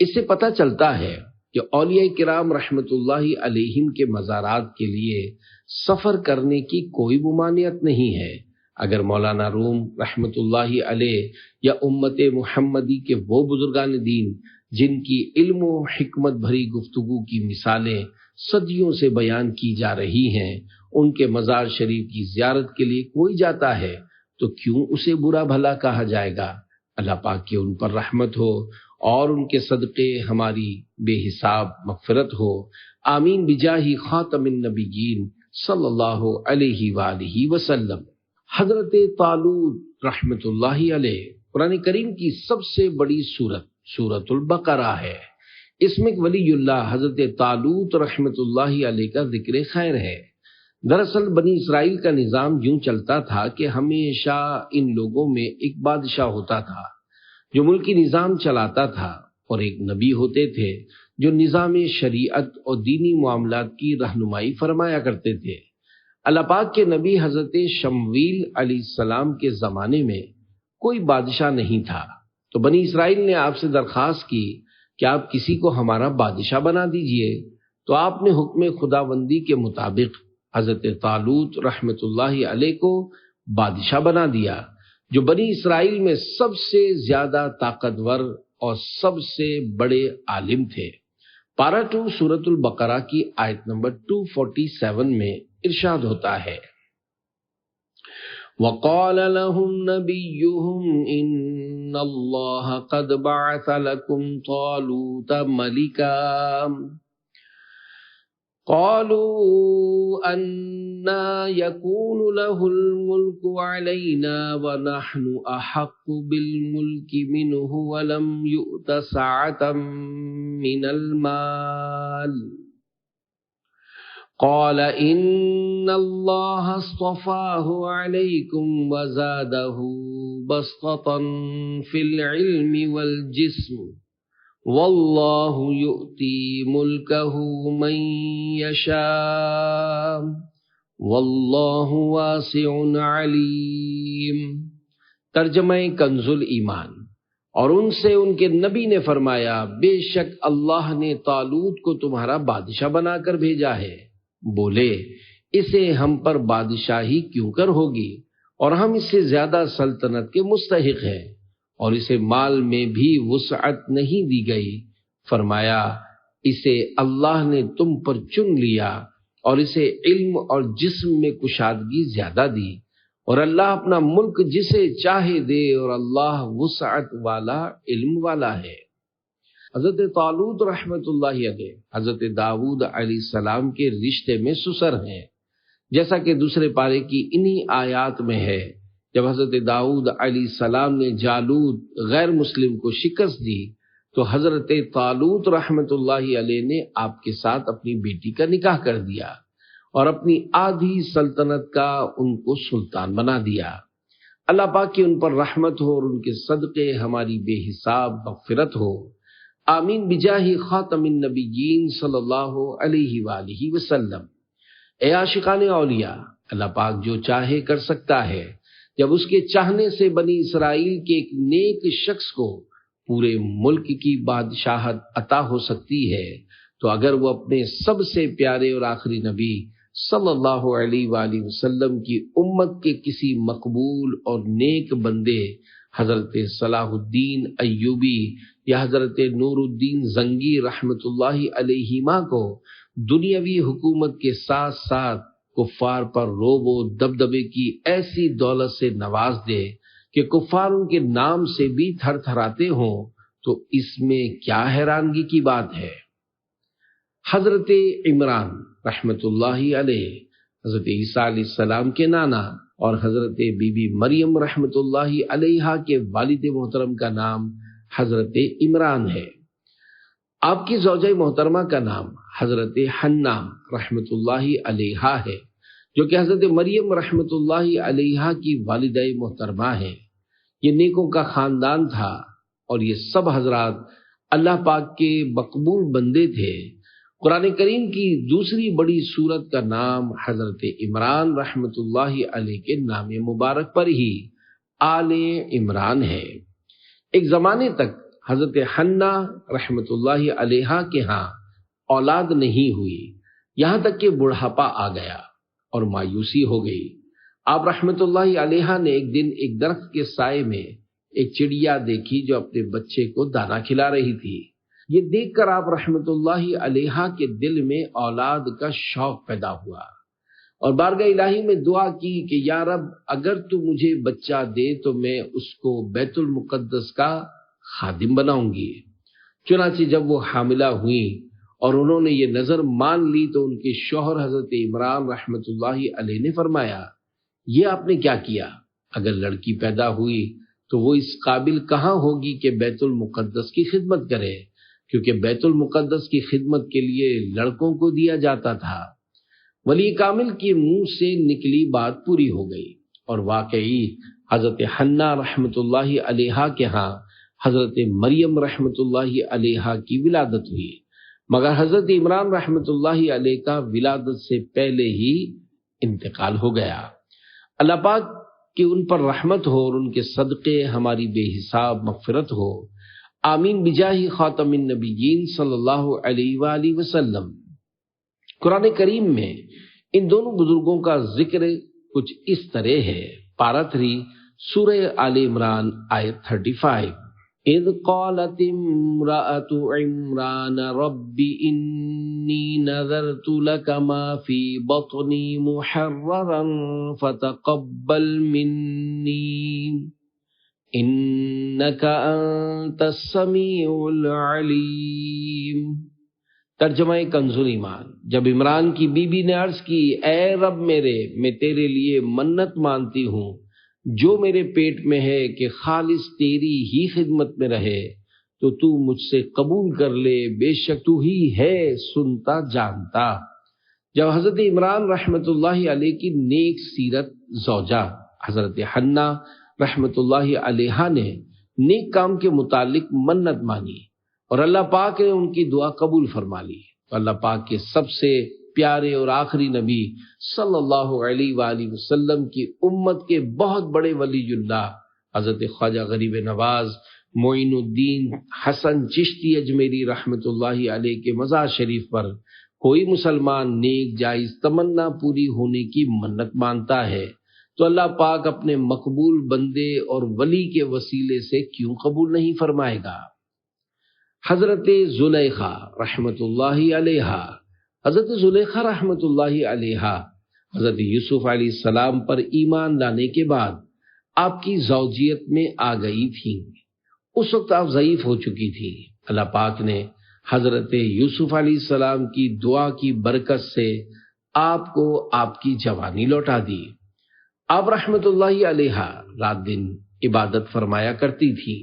اس سے پتہ چلتا ہے کہ اولیاء کرام رحمت اللہ علیہم کے مزارات کے لیے سفر کرنے کی کوئی ممانعت نہیں ہے. اگر مولانا روم رحمت اللہ علیہ یا امت محمدی کے وہ بزرگان دین جن کی علم و حکمت بھری گفتگو کی مثالیں صدیوں سے بیان کی جا رہی ہیں، ان کے مزار شریف کی زیارت کے لیے کوئی جاتا ہے تو کیوں اسے برا بھلا کہا جائے گا؟ اللہ پاک کی ان پر رحمت ہو اور ان کے صدقے ہماری بے حساب مغفرت ہو. آمین بجاہ خاتم النبیین صلی اللہ علیہ وآلہ وسلم. حضرت طالوت رحمت اللہ علیہ قرآن کریم کی سب سے بڑی سورت سورۃ البقرہ ہے. اس میں ولی اللہ حضرت طالوت رحمت اللہ علیہ کا ذکر خیر ہے. دراصل بنی اسرائیل کا نظام یوں چلتا تھا کہ ہمیشہ ان لوگوں میں ایک بادشاہ ہوتا تھا جو ملکی نظام چلاتا تھا، اور ایک نبی ہوتے تھے جو نظام شریعت اور دینی معاملات کی رہنمائی فرمایا کرتے تھے. اللہ پاک کے نبی حضرت شمویل علیہ السلام کے زمانے میں کوئی بادشاہ نہیں تھا، تو بنی اسرائیل نے آپ سے درخواست کی کہ آپ کسی کو ہمارا بادشاہ بنا دیجئے. تو آپ نے حکم خداوندی کے مطابق حضرت طالوت رحمت اللہ علیہ کو بادشاہ بنا دیا، جو بنی اسرائیل میں سب سے زیادہ طاقتور اور سب سے بڑے عالم تھے. پارہ 2 سورۃ البقرہ کی آیت نمبر 247 میں ارشاد ہوتا ہے، وَقَالَ لَهُمْ نَبِيُّهُمْ إِنَّ اللَّهَ قَدْ بَعَثَ لَكُمْ طَالُوتَ مَلِكًا قَالُوا أَنَّى يَكُونُ لَهُ الْمُلْكُ عَلَيْنَا وَنَحْنُ أَحَقُّ بِالْمُلْكِ مِنْهُ وَلَمْ يُؤْتَ سَعَةً مِنَ الْمَالِ قَالَ إِنَّ اللَّهَ اصْطَفَاهُ عَلَيْكُمْ وَزَادَهُ بَسْطَةً فِي الْعِلْمِ وَالْجِسْمِ وَاللَّهُ يُؤْتِي مُلْكَهُ مَن يَشَاءُ وَاللَّهُ وَاسِعٌ عَلِيمٌ. ترجمہ کنز الایمان. اور ان سے ان کے نبی نے فرمایا، بے شک اللہ نے طالوت کو تمہارا بادشاہ بنا کر بھیجا ہے. بولے، اسے ہم پر بادشاہی کیوں کر ہوگی، اور ہم اس سے زیادہ سلطنت کے مستحق ہیں، اور اسے مال میں بھی وسعت نہیں دی گئی. فرمایا، اسے اللہ نے تم پر چن لیا اور اسے علم اور جسم میں کشادگی زیادہ دی، اور اللہ اپنا ملک جسے چاہے دے، اور اللہ وسعت والا علم والا ہے. حضرت طالوت رحمت اللہ علیہ حضرت داؤد علیہ السلام کے رشتے میں سسر ہیں، جیسا کہ دوسرے پارے کی انہی آیات میں ہے. جب حضرت داؤد علیہ السلام نے جالوت غیر مسلم کو شکست دی تو حضرت طالوت رحمت اللہ علیہ نے آپ کے ساتھ اپنی بیٹی کا نکاح کر دیا اور اپنی آدھی سلطنت کا ان کو سلطان بنا دیا. اللہ پاک کی ان پر رحمت ہو اور ان کے صدقے ہماری بے حساب مغفرت ہو. آمین بجاہ خاتم النبیین صلی اللہ علیہ وآلہ وسلم. اے عاشقان اولیاء، اللہ پاک جو چاہے کر سکتا ہے. جب اس کے چاہنے سے بنی اسرائیل کے ایک نیک شخص کو پورے ملک کی بادشاہت عطا ہو سکتی ہے، تو اگر وہ اپنے سب سے پیارے اور آخری نبی صلی اللہ علیہ وآلہ وسلم کی امت کے کسی مقبول اور نیک بندے حضرت صلاح الدین ایوبی یا حضرت نور الدین زنگی رحمت اللہ علیہما کو دنیاوی حکومت کے ساتھ ساتھ کفار پر روب و دبدبے کی ایسی دولت سے نواز دے کہ کفار ان کے نام سے بھی تھر تھراتے ہوں تو اس میں کیا حیرانگی کی بات ہے۔ حضرت عمران رحمت اللہ علیہ حضرت عیسیٰ علیہ السلام کے نانا اور حضرت بی بی مریم رحمت اللہ علیہا کے والد محترم کا نام حضرت عمران ہے۔ آپ کی زوجہ محترمہ کا نام حضرت حنا رحمت اللہ علیہا ہے، جو کہ حضرت مریم رحمت اللہ علیہا کی والدہ محترمہ ہے۔ یہ نیکوں کا خاندان تھا اور یہ سب حضرات اللہ پاک کے مقبول بندے تھے۔ قرآن کریم کی دوسری بڑی سورت کا نام حضرت عمران رحمت اللہ علیہ کے نام مبارک پر ہی آل عمران ہے۔ ایک زمانے تک حضرت حنا رحمت اللہ علیہا کے ہاں اولاد نہیں ہوئی، یہاں تک کہ بڑھاپا آ گیا اور مایوسی ہو گئی۔ آپ رحمت اللہ علیہا نے ایک دن ایک درخت کے سائے میں ایک چڑیا دیکھی جو اپنے بچے کو دانا کھلا رہی تھی۔ یہ دیکھ کر آپ رحمت اللہ علیہا کے دل میں اولاد کا شوق پیدا ہوا اور بارگاہ الہی میں دعا کی کہ یا رب اگر تو مجھے بچہ دے تو میں اس کو بیت المقدس کا خادم بناؤں گی۔ چنانچہ جب وہ حاملہ ہوئیں اور انہوں نے یہ نظر مان لی تو ان کے شوہر حضرت عمران رحمت اللہ علیہ نے فرمایا، یہ آپ نے کیا کیا؟ اگر لڑکی پیدا ہوئی تو وہ اس قابل کہاں ہوگی کہ بیت المقدس کی خدمت کرے، کیونکہ بیت المقدس کی خدمت کے لیے لڑکوں کو دیا جاتا تھا۔ ولی کامل کے منہ سے نکلی بات پوری ہو گئی اور واقعی حضرت حنا رحمت اللہ علیہا کے ہاں حضرت مریم رحمت اللہ علیہا کی ولادت ہوئی، مگر حضرت عمران رحمت اللہ علیہ کا ولادت سے پہلے ہی انتقال ہو گیا۔ اللہ پاک کہ ان پر رحمت ہو اور ان کے صدقے ہماری بے حساب مغفرت ہو، آمین بجاہ خاتم النبیین صلی اللہ علیہ وآلہ وسلم۔ قرآن کریم میں ان دونوں بزرگوں کا ذکر کچھ اس طرح ہے۔ پارہ 3 سورہ آل عمران آیت 35۔ اذ قالت امرأة عمران رب انی نذرت لك ما في بطنی محررا فتقبل منی انک انت السمیع العلیم۔ ترجمہ کنز ایمان۔ جب عمران کی بیوی نے عرض کی، اے رب میرے، میں تیرے لیے منت مانتی ہوں جو میرے پیٹ میں ہے کہ خالص تیری ہی خدمت میں رہے، تو تو مجھ سے قبول کر لے، بے شک تو ہی ہے سنتا جانتا۔ جب حضرت عمران رحمت اللہ علیہ کی نیک سیرت زوجہ حضرت حنا رحمت اللہ علیہا نے نیک کام کے متعلق منت مانی اور اللہ پاک نے ان کی دعا قبول فرما لی، تو اللہ پاک کے سب سے پیارے اور آخری نبی صلی اللہ علیہ وآلہ وسلم کی امت کے بہت بڑے ولی اللہ حضرت خواجہ غریب نواز معین الدین حسن چشتی اجمیری رحمت اللہ علیہ کے مزار شریف پر کوئی مسلمان نیک جائز تمنا پوری ہونے کی منت مانتا ہے تو اللہ پاک اپنے مقبول بندے اور ولی کے وسیلے سے کیوں قبول نہیں فرمائے گا۔ حضرت زلیخا رحمت اللہ علیہا۔ حضرت زلیخا رحمت اللہ علیہا حضرت یوسف علیہ السلام پر ایمان لانے کے بعد آپ کی زوجیت میں آ گئی تھیں۔ اس وقت آپ ضعیف ہو چکی تھی۔ اللہ پاک نے حضرت یوسف علیہ السلام کی دعا کی برکت سے آپ کو آپ کی جوانی لوٹا دی۔ آپ رحمت اللہ علیہا رات دن عبادت فرمایا کرتی تھی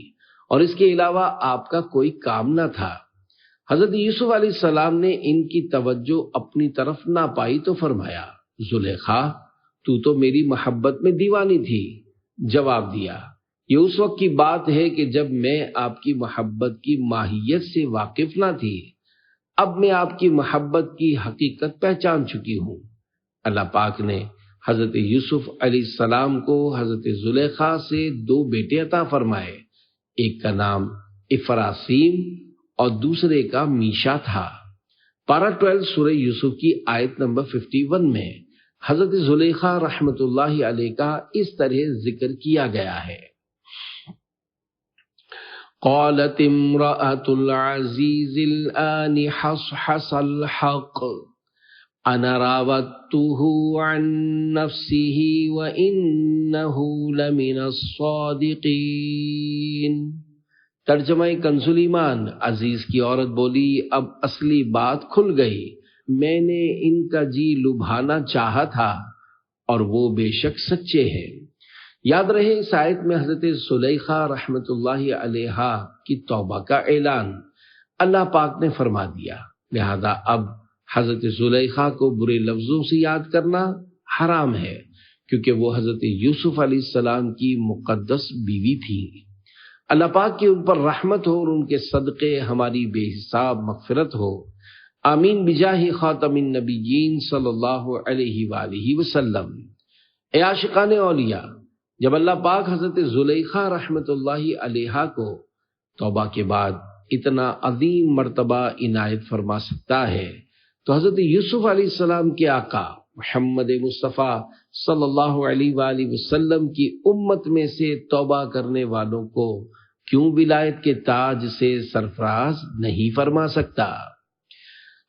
اور اس کے علاوہ آپ کا کوئی کام نہ تھا۔ حضرت یوسف علیہ السلام نے ان کی توجہ اپنی طرف نہ پائی تو فرمایا، زلیخا تو میری محبت میں دیوانی تھی۔ جواب دیا، یہ اس وقت کی بات ہے کہ جب میں آپ کی محبت کی ماہیت سے واقف نہ تھی، اب میں آپ کی محبت کی حقیقت پہچان چکی ہوں۔ اللہ پاک نے حضرت یوسف علیہ السلام کو حضرت زلیخا سے 2 بیٹے عطا فرمائے، ایک کا نام افراسیم اور دوسرے کا میشا تھا۔ پارہ 12 سورہ یوسف کی آیت نمبر 51 میں حضرت زلیخا رحمت اللہ علیہ کا اس طرح ذکر کیا گیا ہے۔ قالت امرأة العزیز الآن حصحص الحق انا راودته عن نفسه وانه لمن الصادقین۔ ترجمہ کنز ایمان، عزیز کی عورت بولی اب اصلی بات کھل گئی، میں نے ان کا جی لبھانا چاہا تھا اور وہ بے شک سچے ہیں۔ یاد رہے اس آیت میں حضرت زلیخا رحمت اللہ علیہ کی توبہ کا اعلان اللہ پاک نے فرما دیا، لہذا اب حضرت زلیخا کو برے لفظوں سے یاد کرنا حرام ہے، کیونکہ وہ حضرت یوسف علیہ السلام کی مقدس بیوی تھی۔ اللہ پاک کی ان پر رحمت ہو اور ان کے صدقے ہماری بے حساب مغفرت ہو، آمین بجاہ خاتم النبیین صلی اللہ علیہ وآلہ وسلم۔ اے عاشقان اولیاء، جب اللہ پاک حضرت زلیخا رحمت اللہ علیہ کو توبہ کے بعد اتنا عظیم مرتبہ عنایت فرما سکتا ہے، تو حضرت یوسف علیہ السلام کے آقا محمد مصطفیٰ صلی اللہ علیہ وآلہ وسلم کی امت میں سے توبہ کرنے والوں کو کیوں ولایت کے تاج سے سرفراز نہیں فرما سکتا؟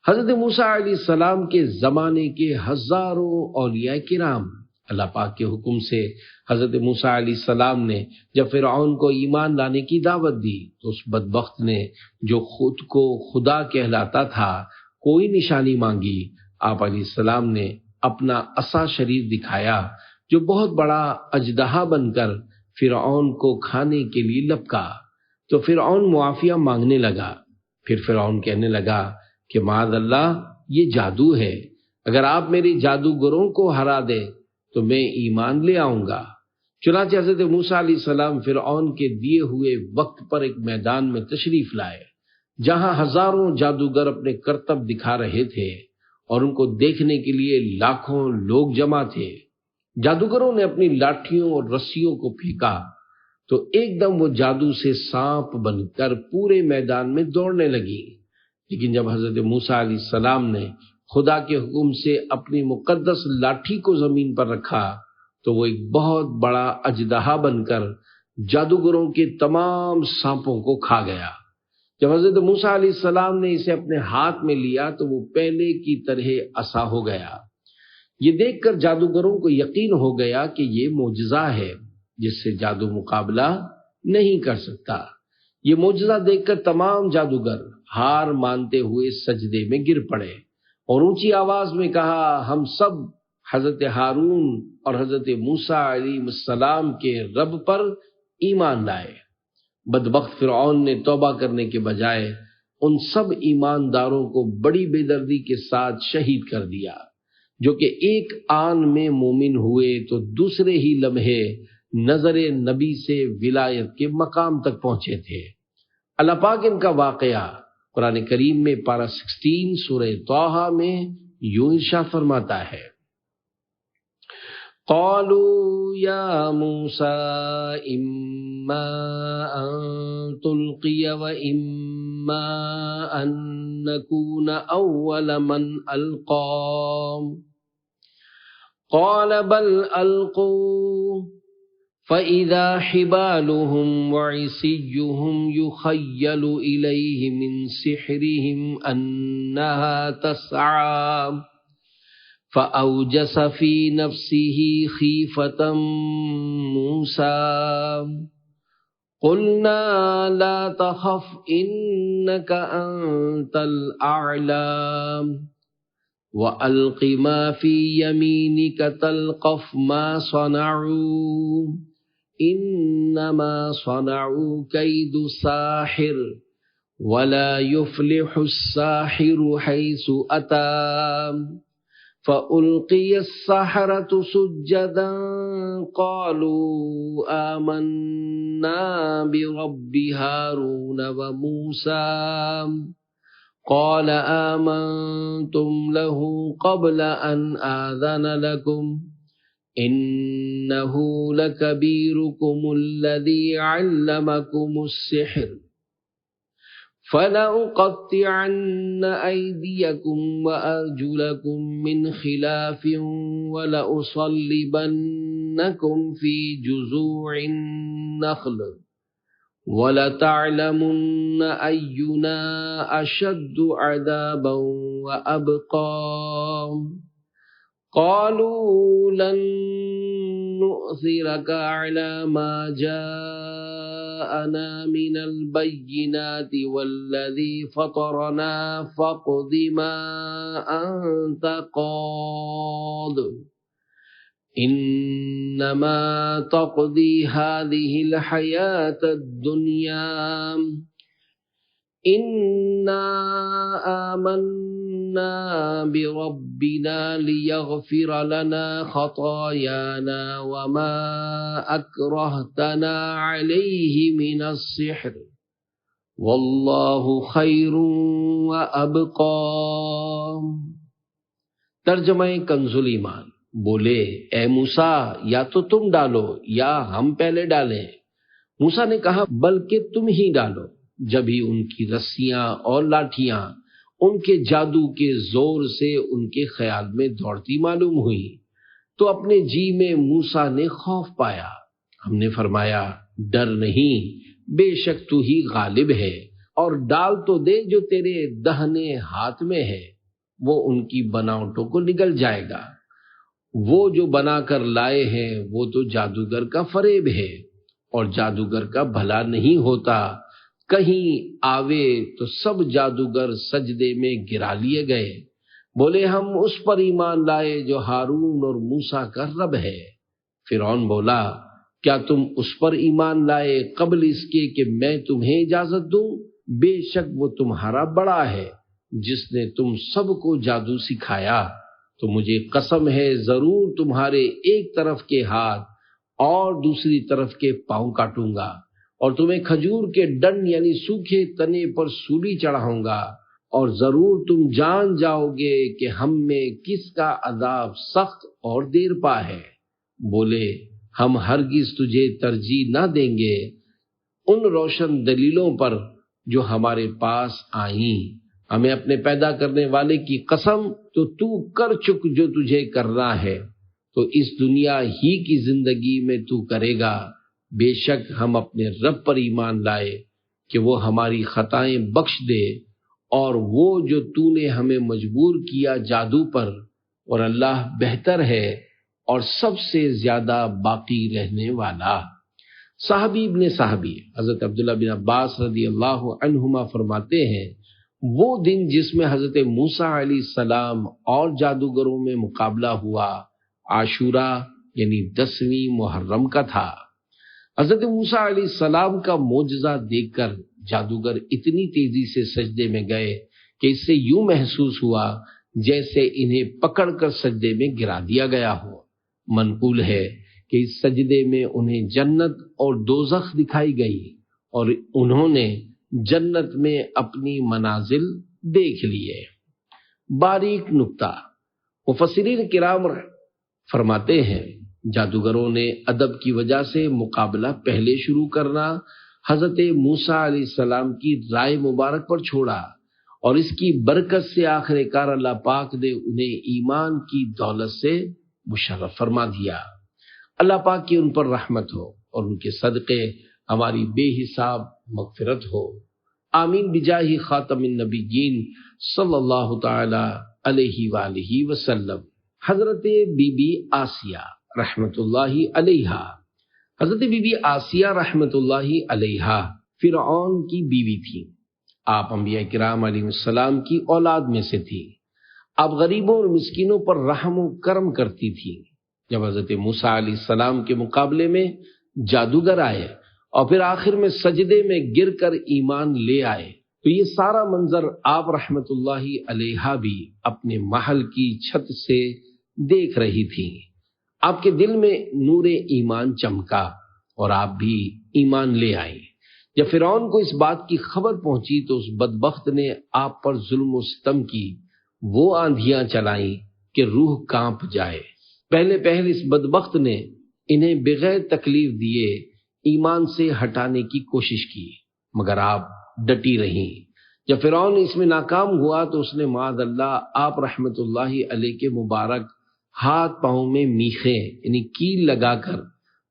حضرت موسیٰ علیہ السلام کے زمانے کے ہزاروں اولیاء کرام اللہ پاک کے حکم سے حضرت موسیٰ علیہ السلام نے جب فرعون کو ایمان لانے کی دعوت دی تو اس بدبخت نے جو خود کو خدا کہلاتا تھا کوئی نشانی مانگی، آپ علیہ السلام نے اپنا عصا شریف دکھایا جو بہت بڑا اژدہا بن کر فرعون کو کھانے کے لیے لپکا، تو فرعون معافیہ مانگنے لگا۔ پھر فرعون کہنے لگا کہ معاذ اللہ یہ جادو ہے، اگر آپ میرے جادوگروں کو ہرا دیں تو میں ایمان لے آؤں گا۔ چنانچہ حضرت موسیٰ علیہ السلام فرعون کے دیے ہوئے وقت پر ایک میدان میں تشریف لائے جہاں ہزاروں جادوگر اپنے کرتب دکھا رہے تھے اور ان کو دیکھنے کے لیے لاکھوں لوگ جمع تھے۔ جادوگروں نے اپنی لاٹھیوں اور رسیوں کو پھینکا تو ایک دم وہ جادو سے سانپ بن کر پورے میدان میں دوڑنے لگی، لیکن جب حضرت موسیٰ علیہ السلام نے خدا کے حکم سے اپنی مقدس لاٹھی کو زمین پر رکھا تو وہ ایک بہت بڑا اژدہا بن کر جادوگروں کے تمام سانپوں کو کھا گیا۔ جب حضرت موسیٰ علیہ السلام نے اسے اپنے ہاتھ میں لیا تو وہ پہلے کی طرح عصا ہو گیا۔ یہ دیکھ کر جادوگروں کو یقین ہو گیا کہ یہ معجزہ ہے جس سے جادو مقابلہ نہیں کر سکتا۔ یہ معجزہ دیکھ کر تمام جادوگر ہار مانتے ہوئے سجدے میں گر پڑے اور اونچی آواز میں کہا، ہم سب حضرت ہارون اور حضرت موسیٰ علیہ السلام کے رب پر ایمان لائے۔ بدبخت فرعون نے توبہ کرنے کے بجائے ان سب ایمانداروں کو بڑی بے دردی کے ساتھ شہید کر دیا، جو کہ ایک آن میں مومن ہوئے تو دوسرے ہی لمحے نظر نبی سے ولایت کے مقام تک پہنچے تھے۔ اللہ پاک ان کا واقعہ قرآن کریم میں پارہ 16 سورہ طٰہٰ میں یوں ارشاد فرماتا ہے، قالوا یا موسیٰ اما ان تلقی و اما ان نکون اول من القا قال بل القوا فَإِذَا حِبَالُهُمْ وَعِصِيُّهُمْ يُخَيَّلُ إِلَيْهِ مِنْ سِحْرِهِمْ أَنَّهَا تَسْعَى فَأَوْجَسَ فِي نَفْسِهِ خِيفَةً مُوسَى قُلْنَا لَا تَخَفْ إِنَّكَ أَنْتَ الْأَعْلَى وَأَلْقِ مَا فِي يَمِينِكَ تَلْقَفْ مَا صَنَعُوا إِنَّمَا صَنَعُوا كَيْدُ سَاحِرٍ وَلَا يُفْلِحُ السَّاحِرُ حَيْثُ أَتَى فَأُلْقِيَ السَّحَرَةُ سُجَّدًا قَالُوا آمَنَّا بِرَبِّ هَارُونَ وَمُوسَى قال آمنتم له قبل أن آذن لكم إنه لكبيركم الذي علمكم السحر فَلَأُقَطِّعَنَّ أَيْدِيَكُمْ وَأَرْجُلَكُمْ مِنْ خِلَافٍ وَلَأُصَلِّبَنَّكُمْ فِي جُذُوعِ النَّخْلِ وَلَتَعْلَمُنَّ أَيُّنَا أَشَدُّ عَذَابًا وَأَبْقَىٰ قَالُوا لَن نُؤْثِرَكَ عَلَىٰ مَا جَاءَنَا مِنَ الْبَيِّنَاتِ وَالَّذِي فَطَرَنَا فَاقْضِ مَا أَنتَ قَاضٍ إِنَّمَا تَقْضِي هَٰذِهِ الْحَيَاةَ الدُّنْيَا إِنَّا آمَنَّا بِرَبِّنَا لِيَغْفِرَ لَنَا خَطَايَانَا وَمَا أَكْرَهْتَنَا عَلَيْهِ مِنَ السِّحْرِ وَاللَّهُ خَيْرٌ وَأَبْقَىٰ۔ ترجمہ کنز الایمان۔ بولے اے موسیٰ یا تو تم ڈالو یا ہم پہلے ڈالیں۔ موسیٰ نے کہا بلکہ تم ہی ڈالو۔ جب ہی ان کی رسیاں اور لاٹھیاں ان کے جادو کے زور سے ان کے خیال میں دوڑتی معلوم ہوئی تو اپنے جی میں موسیٰ نے خوف پایا۔ ہم نے فرمایا ڈر نہیں، بے شک تو ہی غالب ہے، اور ڈال تو دے جو تیرے دہنے ہاتھ میں ہے، وہ ان کی بناوٹوں کو نگل جائے گا۔ وہ جو بنا کر لائے ہیں وہ تو جادوگر کا فریب ہے، اور جادوگر کا بھلا نہیں ہوتا۔ کہیں آوے تو سب جادوگر سجدے میں گرا لیے گئے۔ بولے ہم اس پر ایمان لائے جو ہارون اور موسیٰ کا رب ہے۔ فرعون بولا کیا تم اس پر ایمان لائے قبل اس کے کہ میں تمہیں اجازت دوں؟ بے شک وہ تمہارا بڑا ہے جس نے تم سب کو جادو سکھایا۔ تو مجھے قسم ہے ضرور تمہارے ایک طرف کے ہاتھ اور دوسری طرف کے پاؤں کاٹوں گا، اور تمہیں کھجور کے ڈنڈ یعنی سوکھے تنے پر سولی چڑھاؤں گا، اور ضرور تم جان جاؤ گے کہ ہم میں کس کا عذاب سخت اور دیر پا ہے۔ بولے ہم ہرگز تجھے ترجیح نہ دیں گے ان روشن دلیلوں پر جو ہمارے پاس آئیں۔ ہمیں اپنے پیدا کرنے والے کی قسم تو کر چک جو تجھے کرنا ہے، تو اس دنیا ہی کی زندگی میں تو کرے گا۔ بے شک ہم اپنے رب پر ایمان لائے کہ وہ ہماری خطائیں بخش دے، اور وہ جو تو نے ہمیں مجبور کیا جادو پر، اور اللہ بہتر ہے اور سب سے زیادہ باقی رہنے والا۔ صحابی ابن صحابی حضرت عبداللہ بن عباس رضی اللہ عنہما فرماتے ہیں وہ دن جس میں حضرت موسیٰ علیہ السلام اور جادوگروں میں مقابلہ ہوا عاشورہ یعنی 10ویں محرم کا تھا۔ حضرت موسیٰ علیہ السلام کا معجزہ دیکھ کر جادوگر اتنی تیزی سے سجدے میں گئے کہ اس سے یوں محسوس ہوا جیسے انہیں پکڑ کر سجدے میں گرا دیا گیا ہو۔ منقول ہے کہ اس سجدے میں انہیں جنت اور دوزخ دکھائی گئی، اور انہوں نے جنت میں اپنی منازل دیکھ لیے۔ باریک نکتہ، مفسرین کرام فرماتے ہیں جادوگروں نے ادب کی وجہ سے مقابلہ پہلے شروع کرنا حضرت موسیٰ علیہ السلام کی رائے مبارک پر چھوڑا، اور اس کی برکت سے آخر کار اللہ پاک نے انہیں ایمان کی دولت سے مشرف فرما دیا۔ اللہ پاک کی ان پر رحمت ہو اور ان کے صدقے ہماری بے حساب مغفرت ہو۔ آمین بجاہ خاتم النبیین صلی اللہ تعالی علیہ وآلہ وسلم۔ حضرت بی بی آسیہ رحمت اللہ علیہا۔ حضرت بی بی آسیہ رحمت اللہ علیہا فرعون کی بیوی تھی۔ آپ انبیاء کرام علیہ السلام کی اولاد میں سے تھی۔ آپ غریبوں اور مسکینوں پر رحم و کرم کرتی تھی۔ جب حضرت موسیٰ علیہ السلام کے مقابلے میں جادوگر آئے اور پھر آخر میں سجدے میں گر کر ایمان لے آئے تو یہ سارا منظر آپ رحمت اللہ علیہا بھی اپنے محل کی چھت سے دیکھ رہی تھی۔ آپ کے دل میں نور ایمان چمکا اور آپ بھی ایمان لے آئیں۔ جب فرعون کو اس بات کی خبر پہنچی تو اس بدبخت نے آپ پر ظلم و ستم کی، وہ آندھیاں چلائیں کہ روح کانپ جائے۔ پہلے اس بدبخت نے انہیں بغیر تکلیف دیے ایمان سے ہٹانے کی کوشش کی، مگر آپ ڈٹی رہیں۔ جب فرعون اس میں ناکام ہوا تو اس نے معاذ اللہ آپ رحمت اللہ علیہ کے مبارک ہاتھ پاؤں میں میخیں یعنی کیل لگا کر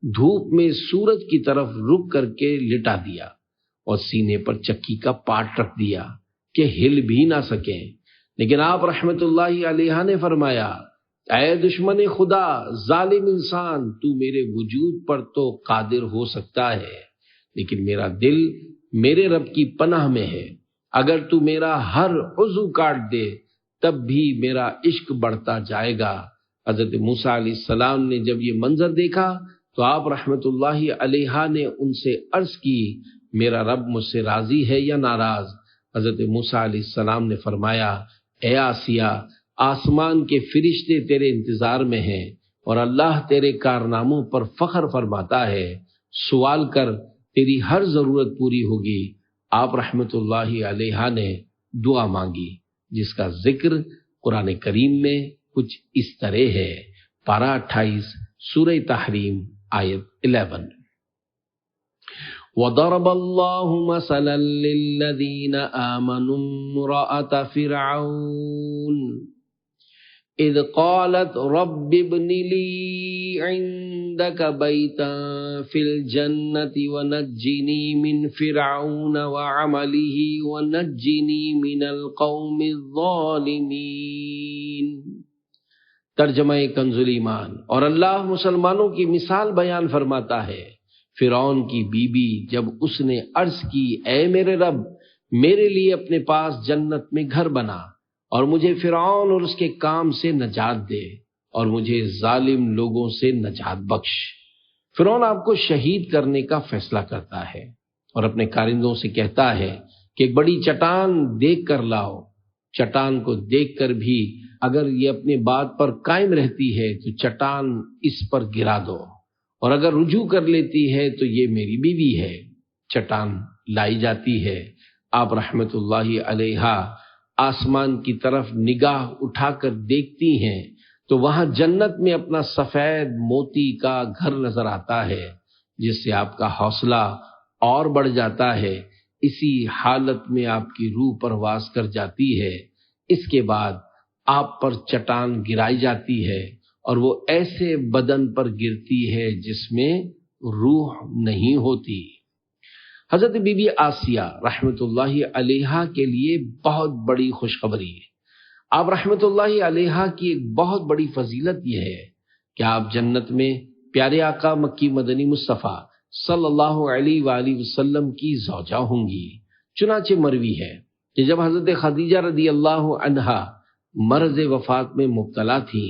دھوپ میں سورج کی طرف رک کر کے لٹا دیا اور سینے پر چکی کا پاٹ رکھ دیا کہ ہل بھی نہ سکیں. لیکن آپ رحمت اللہ علیہ نے فرمایا اے دشمن خدا، ظالم انسان، تو میرے وجود پر تو قادر ہو سکتا ہے لیکن میرا دل میرے رب کی پناہ میں ہے. اگر تو میرا ہر عضو کاٹ دے تب بھی میرا عشق بڑھتا جائے گا. حضرت موسیٰ علیہ السلام نے جب یہ منظر دیکھا تو آپ رحمت اللہ علیہ نے ان سے عرض کی میرا رب مجھ سے راضی ہے یا ناراض؟ حضرت موسیٰ علیہ السلام نے فرمایا اے آسیہ، آسمان کے فرشتے تیرے انتظار میں ہیں اور اللہ تیرے کارناموں پر فخر فرماتا ہے. سوال کر، تیری ہر ضرورت پوری ہوگی. آپ رحمت اللہ علیہ نے دعا مانگی جس کا ذکر قرآن کریم میں کچھ اس طرح ہے. پارہ 28 سورہ تحریم آیت 11. وَضَرَبَ اللَّهُ مَثَلًا لِّلَّذِينَ آمَنُوا امْرَأَتَ فِرْعَوْنَ إِذْ قَالَتْ رَبِّ ابْنِ لِي عِندَكَ بَيْتًا فِي الْجَنَّةِ وَنَجِّنِي مِنْ فِرْعَوْنَ وَعَمَلِهِ وَنَجِّنِي مِنَ الْقَوْمِ الظَّالِمِينَ. ترجمہ کنز ایمان. اور اللہ مسلمانوں کی مثال بیان فرماتا ہے. فرعون کی بیوی جب اس نے عرض کی اے میرے رب، میرے لیے اپنے پاس جنت میں گھر بنا اور مجھے فرعون اور اس کے کام سے نجات دے اور مجھے ظالم لوگوں سے نجات بخش. فرعون آپ کو شہید کرنے کا فیصلہ کرتا ہے اور اپنے کارندوں سے کہتا ہے کہ ایک بڑی چٹان دیکھ کر لاؤ. چٹان کو دیکھ کر بھی اگر یہ اپنے بات پر قائم رہتی ہے تو چٹان اس پر گرا دو، اور اگر رجوع کر لیتی ہے تو یہ میری بیوی ہے. چٹان لائی جاتی ہے. آپ رحمت اللہ علیہ آسمان کی طرف نگاہ اٹھا کر دیکھتی ہیں تو وہاں جنت میں اپنا سفید موتی کا گھر نظر آتا ہے جس سے آپ کا حوصلہ اور بڑھ جاتا ہے. اسی حالت میں آپ کی روح پرواز کر جاتی ہے. اس کے بعد آپ پر چٹان گرائی جاتی ہے اور وہ ایسے بدن پر گرتی ہے جس میں روح نہیں ہوتی. حضرت بی بی آسیہ رحمت اللہ علیہ کے لیے بہت بڑی خوشخبری ہے. آپ رحمت اللہ علیہ کی ایک بہت بڑی فضیلت یہ ہے کہ آپ جنت میں پیارے آقا مکی مدنی مصطفیٰ صلی اللہ علیہ وآلہ وسلم کی زوجہ ہوں گی. چنانچہ مروی ہے کہ جب حضرت خدیجہ رضی اللہ عنہا مرض وفات میں مبتلا تھی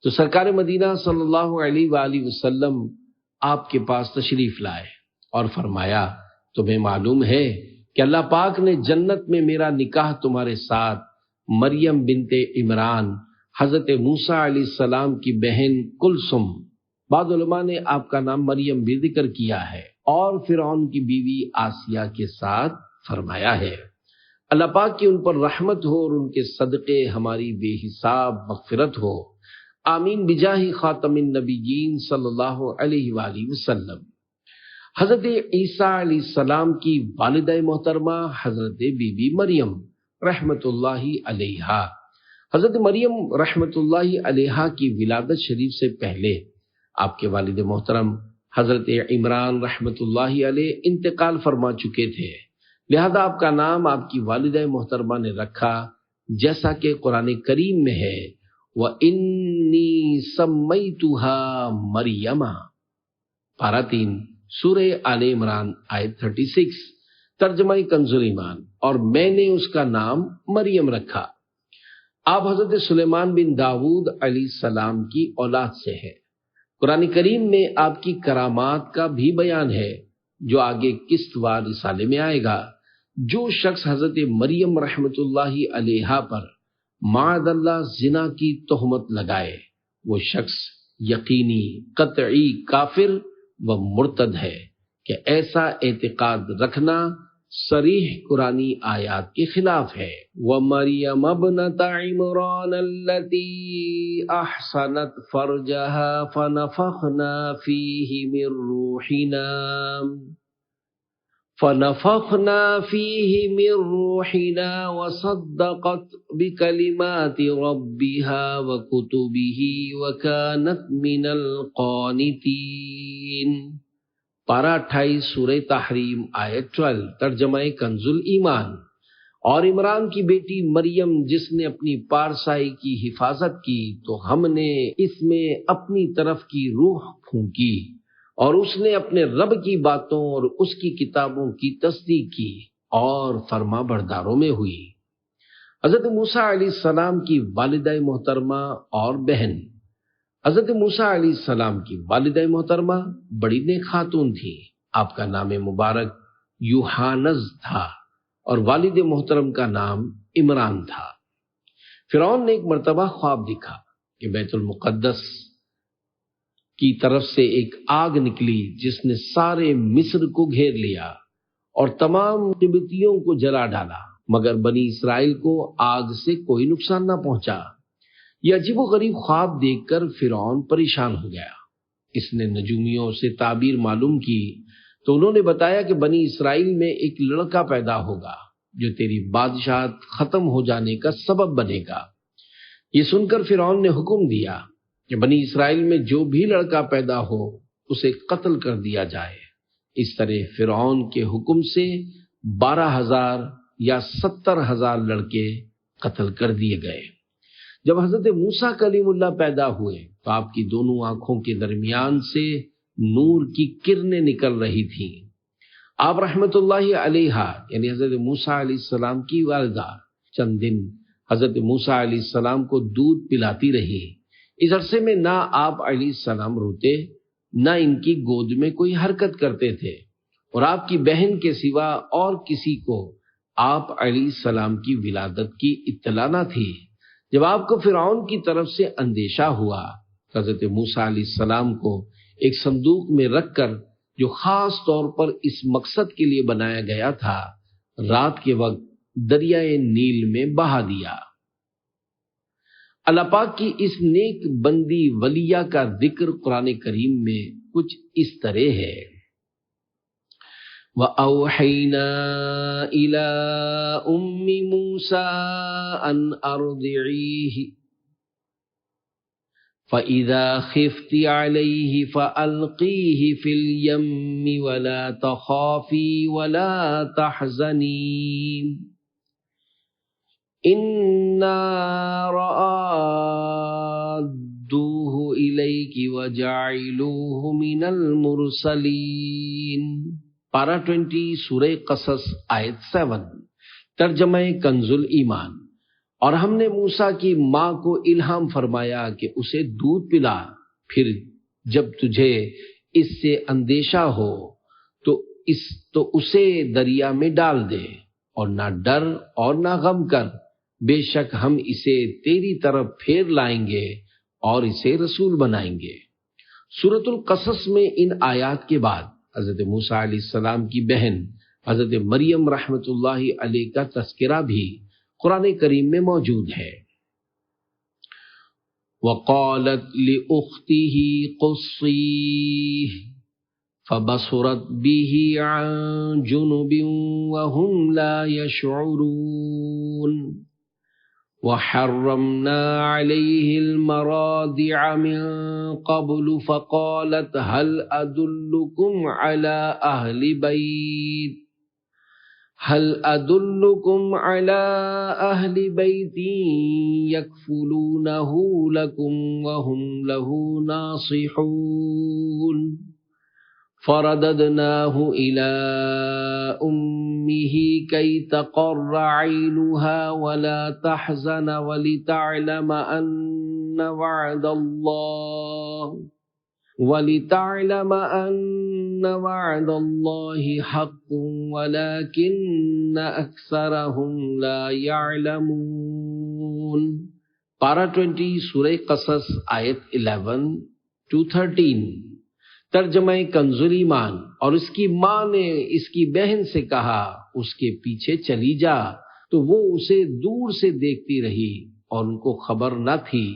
تو سرکار مدینہ صلی اللہ علیہ وآلہ وسلم آپ کے پاس تشریف لائے اور فرمایا تمہیں معلوم ہے کہ اللہ پاک نے جنت میں میرا نکاح تمہارے ساتھ مریم بنت عمران حضرت موسیٰ علیہ السلام کی بہن کلثم، بعض علماء نے آپ کا نام مریم بھی ذکر کیا ہے، اور فرعون کی بیوی آسیہ کے ساتھ فرمایا ہے. اللہ پاک کی ان پر رحمت ہو اور ان کے صدقے ہماری بے حساب مغفرت ہو. آمین بجاہ خاتم النبیین صلی اللہ علیہ وآلہ وسلم. حضرت عیسیٰ علیہ السلام کی والدہ محترمہ حضرت بی بی مریم رحمت اللہ علیہا. حضرت مریم رحمت اللہ علیہا کی ولادت شریف سے پہلے آپ کے والد محترم حضرت عمران رحمت اللہ علیہ انتقال فرما چکے تھے، لہذا آپ کا نام آپ کی والدہ محترمہ نے رکھا جیسا کہ قرآن کریم میں ہے وَإِنِّي سَمَّيْتُهَا مَرْيَمَا. پارہ 3 سورہ آل عمران آیت 36. ترجمہ کنز ایمان. اور میں نے اس کا نام مریم رکھا. آپ حضرت سلیمان بن داود علیہ السلام کی اولاد سے ہیں. قرآن کریم میں آپ کی کرامات کا بھی بیان ہے جو آگے قسط وار رسالے میں آئے گا. جو شخص حضرت مریم رحمت اللہ علیہا پر معاذ اللہ زنا کی تہمت لگائے وہ شخص یقینی قطعی کافر و مرتد ہے کہ ایسا اعتقاد رکھنا صریح قرآنی آیات کے خلاف ہے. وَمَرْيَمَ ابْنَتَ عِمْرَانَ الَّتِي أَحْصَنَتْ فَرْجَهَا فَنَفَخْنَا فِيهِ مِنْ رُوحِنَا فَنَفَخْنَا فِيهِ مِن رُّوحِنَا وَصَدَّقَتْ بِكَلِمَاتِ رَبِّهَا وَكُتُبِهِ وَكَانَتْ مِنَ الْقَانِتِينَ۔ پارہ 28 سورہ تحریم آیت 12، ترجمہ کنز الایمان۔ اور عمران کی بیٹی مریم جس نے اپنی پارسائی کی حفاظت کی تو ہم نے اس میں اپنی طرف کی روح پھونکی، اور اس نے اپنے رب کی باتوں اور اس کی کتابوں کی تصدیق کی اور فرما برداروں میں ہوئی۔ حضرت موسیٰ علیہ السلام کی والدہ محترمہ اور بہن۔ حضرت موسیٰ علیہ السلام کی والدہ محترمہ بڑی نیک خاتون تھی، آپ کا نام مبارک یوحانز تھا اور والد محترم کا نام عمران تھا۔ فرعون نے ایک مرتبہ خواب دیکھا کہ بیت المقدس کی طرف سے ایک آگ نکلی جس نے سارے مصر کو گھیر لیا اور تمام قبطیوں کو جلا ڈالا، مگر بنی اسرائیل کو آگ سے کوئی نقصان نہ پہنچا۔ یہ عجیب و غریب خواب دیکھ کر فرعون پریشان ہو گیا۔ اس نے نجومیوں سے تعبیر معلوم کی تو انہوں نے بتایا کہ بنی اسرائیل میں ایک لڑکا پیدا ہوگا جو تیری بادشاہت ختم ہو جانے کا سبب بنے گا۔ یہ سن کر فرعون نے حکم دیا کہ بنی اسرائیل میں جو بھی لڑکا پیدا ہو اسے قتل کر دیا جائے۔ اس طرح فرعون کے حکم سے 12,000 یا 70,000 لڑکے قتل کر دیے گئے۔ جب حضرت موسیٰ کلیم اللہ پیدا ہوئے تو آپ کی دونوں آنکھوں کے درمیان سے نور کی کرنیں نکل رہی تھیں۔ آپ رحمت اللہ علیہ یعنی حضرت موسیٰ علیہ السلام کی والدہ چند دن حضرت موسیٰ علیہ السلام کو دودھ پلاتی رہی۔ اس عرصے میں نہ آپ علیہ السلام روتے، نہ ان کی گود میں کوئی حرکت کرتے تھے، اور آپ کی بہن کے سوا اور کسی کو آپ علیہ السلام کی ولادت کی اطلاع نہ تھی۔ جب آپ کو فرعون کی طرف سے اندیشہ ہوا، حضرت موسیٰ علیہ السلام کو ایک صندوق میں رکھ کر جو خاص طور پر اس مقصد کے لیے بنایا گیا تھا، رات کے وقت دریائے نیل میں بہا دیا۔ اللہ پاک کی اس نیک بندی ولیہ کا ذکر قرآن کریم میں کچھ اس طرح ہے۔ وَأَوْحَيْنَا إِلَىٰ أُمِّ مُوسَىٰ أَنْ أَرْضِعِيهِ فَإِذَا خِفْتِ عَلَيْهِ فَأَلْقِيهِ فِي الْيَمِّ وَلَا تَخَافِي وَلَا تَحْزَنِي إِنَّا رَادُّوهُ إِلَيْكِ وَجَعِلُوهُ مِنَ الْمُرْسَلِينَ۔ پارہ 20 سورہ قصص آیت 7، ترجمہ کنز الایمان۔ اور ہم نے موسیٰ کی ماں کو الہام فرمایا کہ اسے دودھ پلا، پھر جب تجھے اس سے اندیشہ ہو تو اسے دریا میں ڈال دے، اور نہ ڈر اور نہ غم کر، بے شک ہم اسے تیری طرف پھیر لائیں گے اور اسے رسول بنائیں گے۔ سورۃ القصص میں ان آیات کے بعد حضرت موسیٰ علیہ السلام کی بہن حضرت مریم رحمت اللہ علیہ کا تذکرہ بھی قرآن کریم میں موجود ہے۔ وَقَالَتْ لِأُخْتِهِ قُصِّيهِ فَبَصُرَتْ بِهِ عَن جُنُبٍ وَهُمْ لَا يَشْعُرُونَ وَحَرَّمْنَا عَلَيْهِ الْمَرَاضِعَ مِن قَبْلُ فَقَالَتْ هَلْ أَدُلُّكُمْ عَلَىٰ أَهْلِ بَيْتٍ يَكْفُلُونَهُ لَكُمْ وَهُمْ لَهُ نَاصِحُونَ فَرَدَدْنَاهُ إِلَىٰ أُمِّهِ كَيْ تَقَرَّ عَيْنُهَا وَلَا تَحْزَنَ وَلِتَعْلَمَ أَنَّ وَعْدَ اللَّهِ حَقٌّ وَلَٰكِنَّ أَكْثَرَهُمْ لَا يَعْلَمُونَ۔ پارہ 20 سورہ قصص آیت 11 to 13، ترجمہ کنز الایمان۔ اور اس کی ماں نے اس کی بہن سے کہا اس کے پیچھے چلی جا، تو وہ اسے دور سے دیکھتی رہی اور ان کو خبر نہ تھی،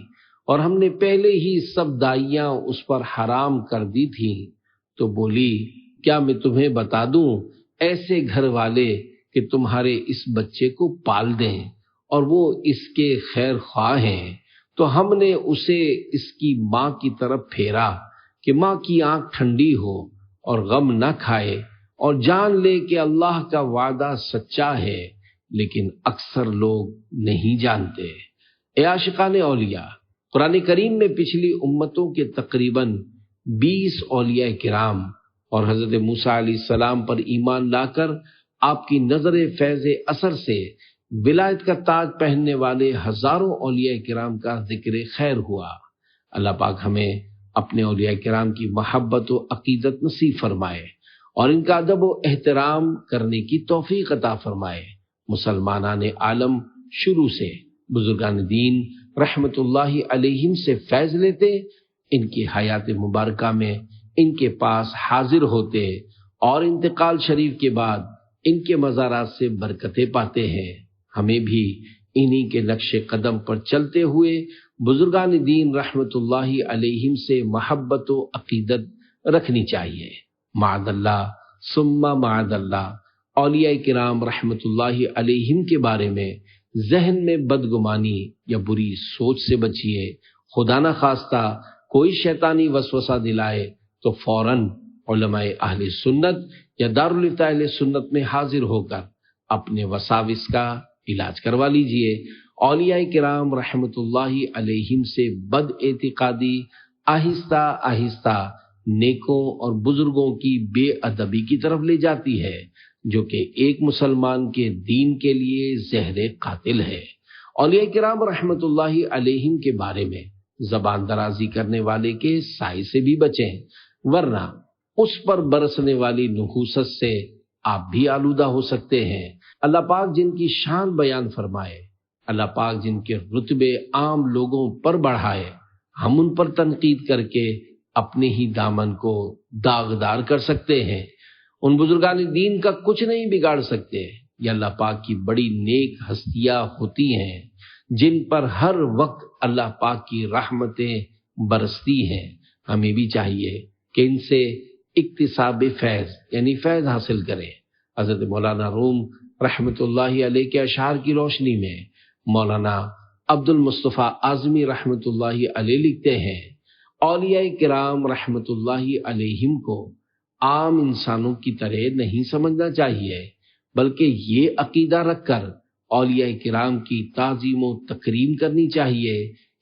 اور ہم نے پہلے ہی سب دائیاں اس پر حرام کر دی تھیں۔ تو بولی کیا میں تمہیں بتا دوں ایسے گھر والے کہ تمہارے اس بچے کو پال دیں اور وہ اس کے خیر خواہ ہیں، تو ہم نے اسے اس کی ماں کی طرف پھیرا کہ ماں کی آنکھ ٹھنڈی ہو اور غم نہ کھائے اور جان لے کہ اللہ کا وعدہ سچا ہے، لیکن اکثر لوگ نہیں جانتے۔ اے عاشقان اولیاء، قرآن کریم میں پچھلی امتوں کے تقریباً 20 اولیاء کرام اور حضرت موسیٰ علیہ السلام پر ایمان لا کر آپ کی نظر فیض اثر سے ولایت کا تاج پہننے والے ہزاروں اولیاء کرام کا ذکر خیر ہوا۔ اللہ پاک ہمیں اپنے اولیاء کرام کی محبت و عقیدت نصیب فرمائے اور ان کا ادب و احترام کرنے کی توفیق عطا فرمائے۔ مسلمانان عالم شروع سے بزرگان دین رحمت اللہ علیہم سے فیض لیتے، ان کی حیات مبارکہ میں ان کے پاس حاضر ہوتے اور انتقال شریف کے بعد ان کے مزارات سے برکتیں پاتے ہیں۔ ہمیں بھی انہی کے نقش قدم پر چلتے ہوئے بزرگان دین رحمت اللہ علیہم سے محبت و عقیدت رکھنی چاہیے۔ معاذ اللہ ثم معاذ اللہ، اولیاء کرام رحمت اللہ علیہم کے بارے میں ذہن میں بدگمانی یا بری سوچ سے بچیے۔ خدا نہ خواستہ کوئی شیطانی وسوسہ دلائے تو فوراً علماء اہل سنت یا دارالفتاء اہل سنت میں حاضر ہو کر اپنے وساوس کا علاج کروا لیجئے۔ اولیاء کرام رحمت اللہ علیہم سے بد اعتقادی آہستہ آہستہ نیکوں اور بزرگوں کی بے ادبی کی طرف لے جاتی ہے، جو کہ ایک مسلمان کے دین کے لیے زہر قاتل ہے۔ اولیاء کرام رحمت اللہ علیہم کے بارے میں زبان درازی کرنے والے کے سائے سے بھی بچیں، ورنہ اس پر برسنے والی نحوست سے آپ بھی آلودہ ہو سکتے ہیں۔ اللہ پاک جن کی شان بیان فرمائے، اللہ پاک جن کے رتبے عام لوگوں پر بڑھائے، ہم ان پر تنقید کر کے اپنے ہی دامن کو داغدار کر سکتے ہیں۔ ان بزرگان دین کا کچھ نہیں بگاڑ سکتے۔ یہ اللہ پاک کی بڑی نیک ہستیاں ہوتی ہیں جن پر ہر وقت اللہ پاک کی رحمتیں برستی ہیں۔ ہمیں بھی چاہیے کہ ان سے اکتساب فیض یعنی فیض حاصل کریں۔ حضرت مولانا روم رحمت اللہ علیہ کے اشعار کی روشنی میں مولانا عبد المصطفیٰ اعظمی رحمت اللہ علیہ لکھتے ہیں، اولیاء کرام رحمت اللہ علیہم کو عام انسانوں کی طرح نہیں سمجھنا چاہیے، بلکہ یہ عقیدہ رکھ کر اولیاء کرام کی تعظیم و تکریم کرنی چاہیے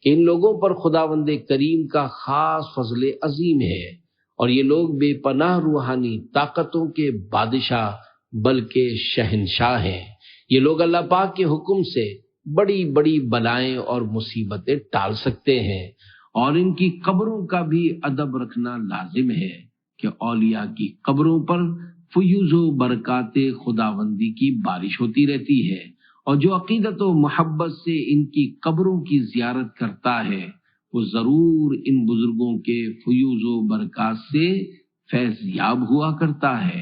کہ ان لوگوں پر خداوند کریم کا خاص فضل عظیم ہے، اور یہ لوگ بے پناہ روحانی طاقتوں کے بادشاہ بلکہ شہنشاہ ہیں۔ یہ لوگ اللہ پاک کے حکم سے بڑی بڑی بلائیں اور مصیبتیں ٹال سکتے ہیں، اور ان کی قبروں کا بھی ادب رکھنا لازم ہے کہ اولیاء کی قبروں پر فیوز و برکات خداوندی کی بارش ہوتی رہتی ہے، اور جو عقیدت و محبت سے ان کی قبروں کی زیارت کرتا ہے وہ ضرور ان بزرگوں کے فیوز و برکات سے فیض یاب ہوا کرتا ہے۔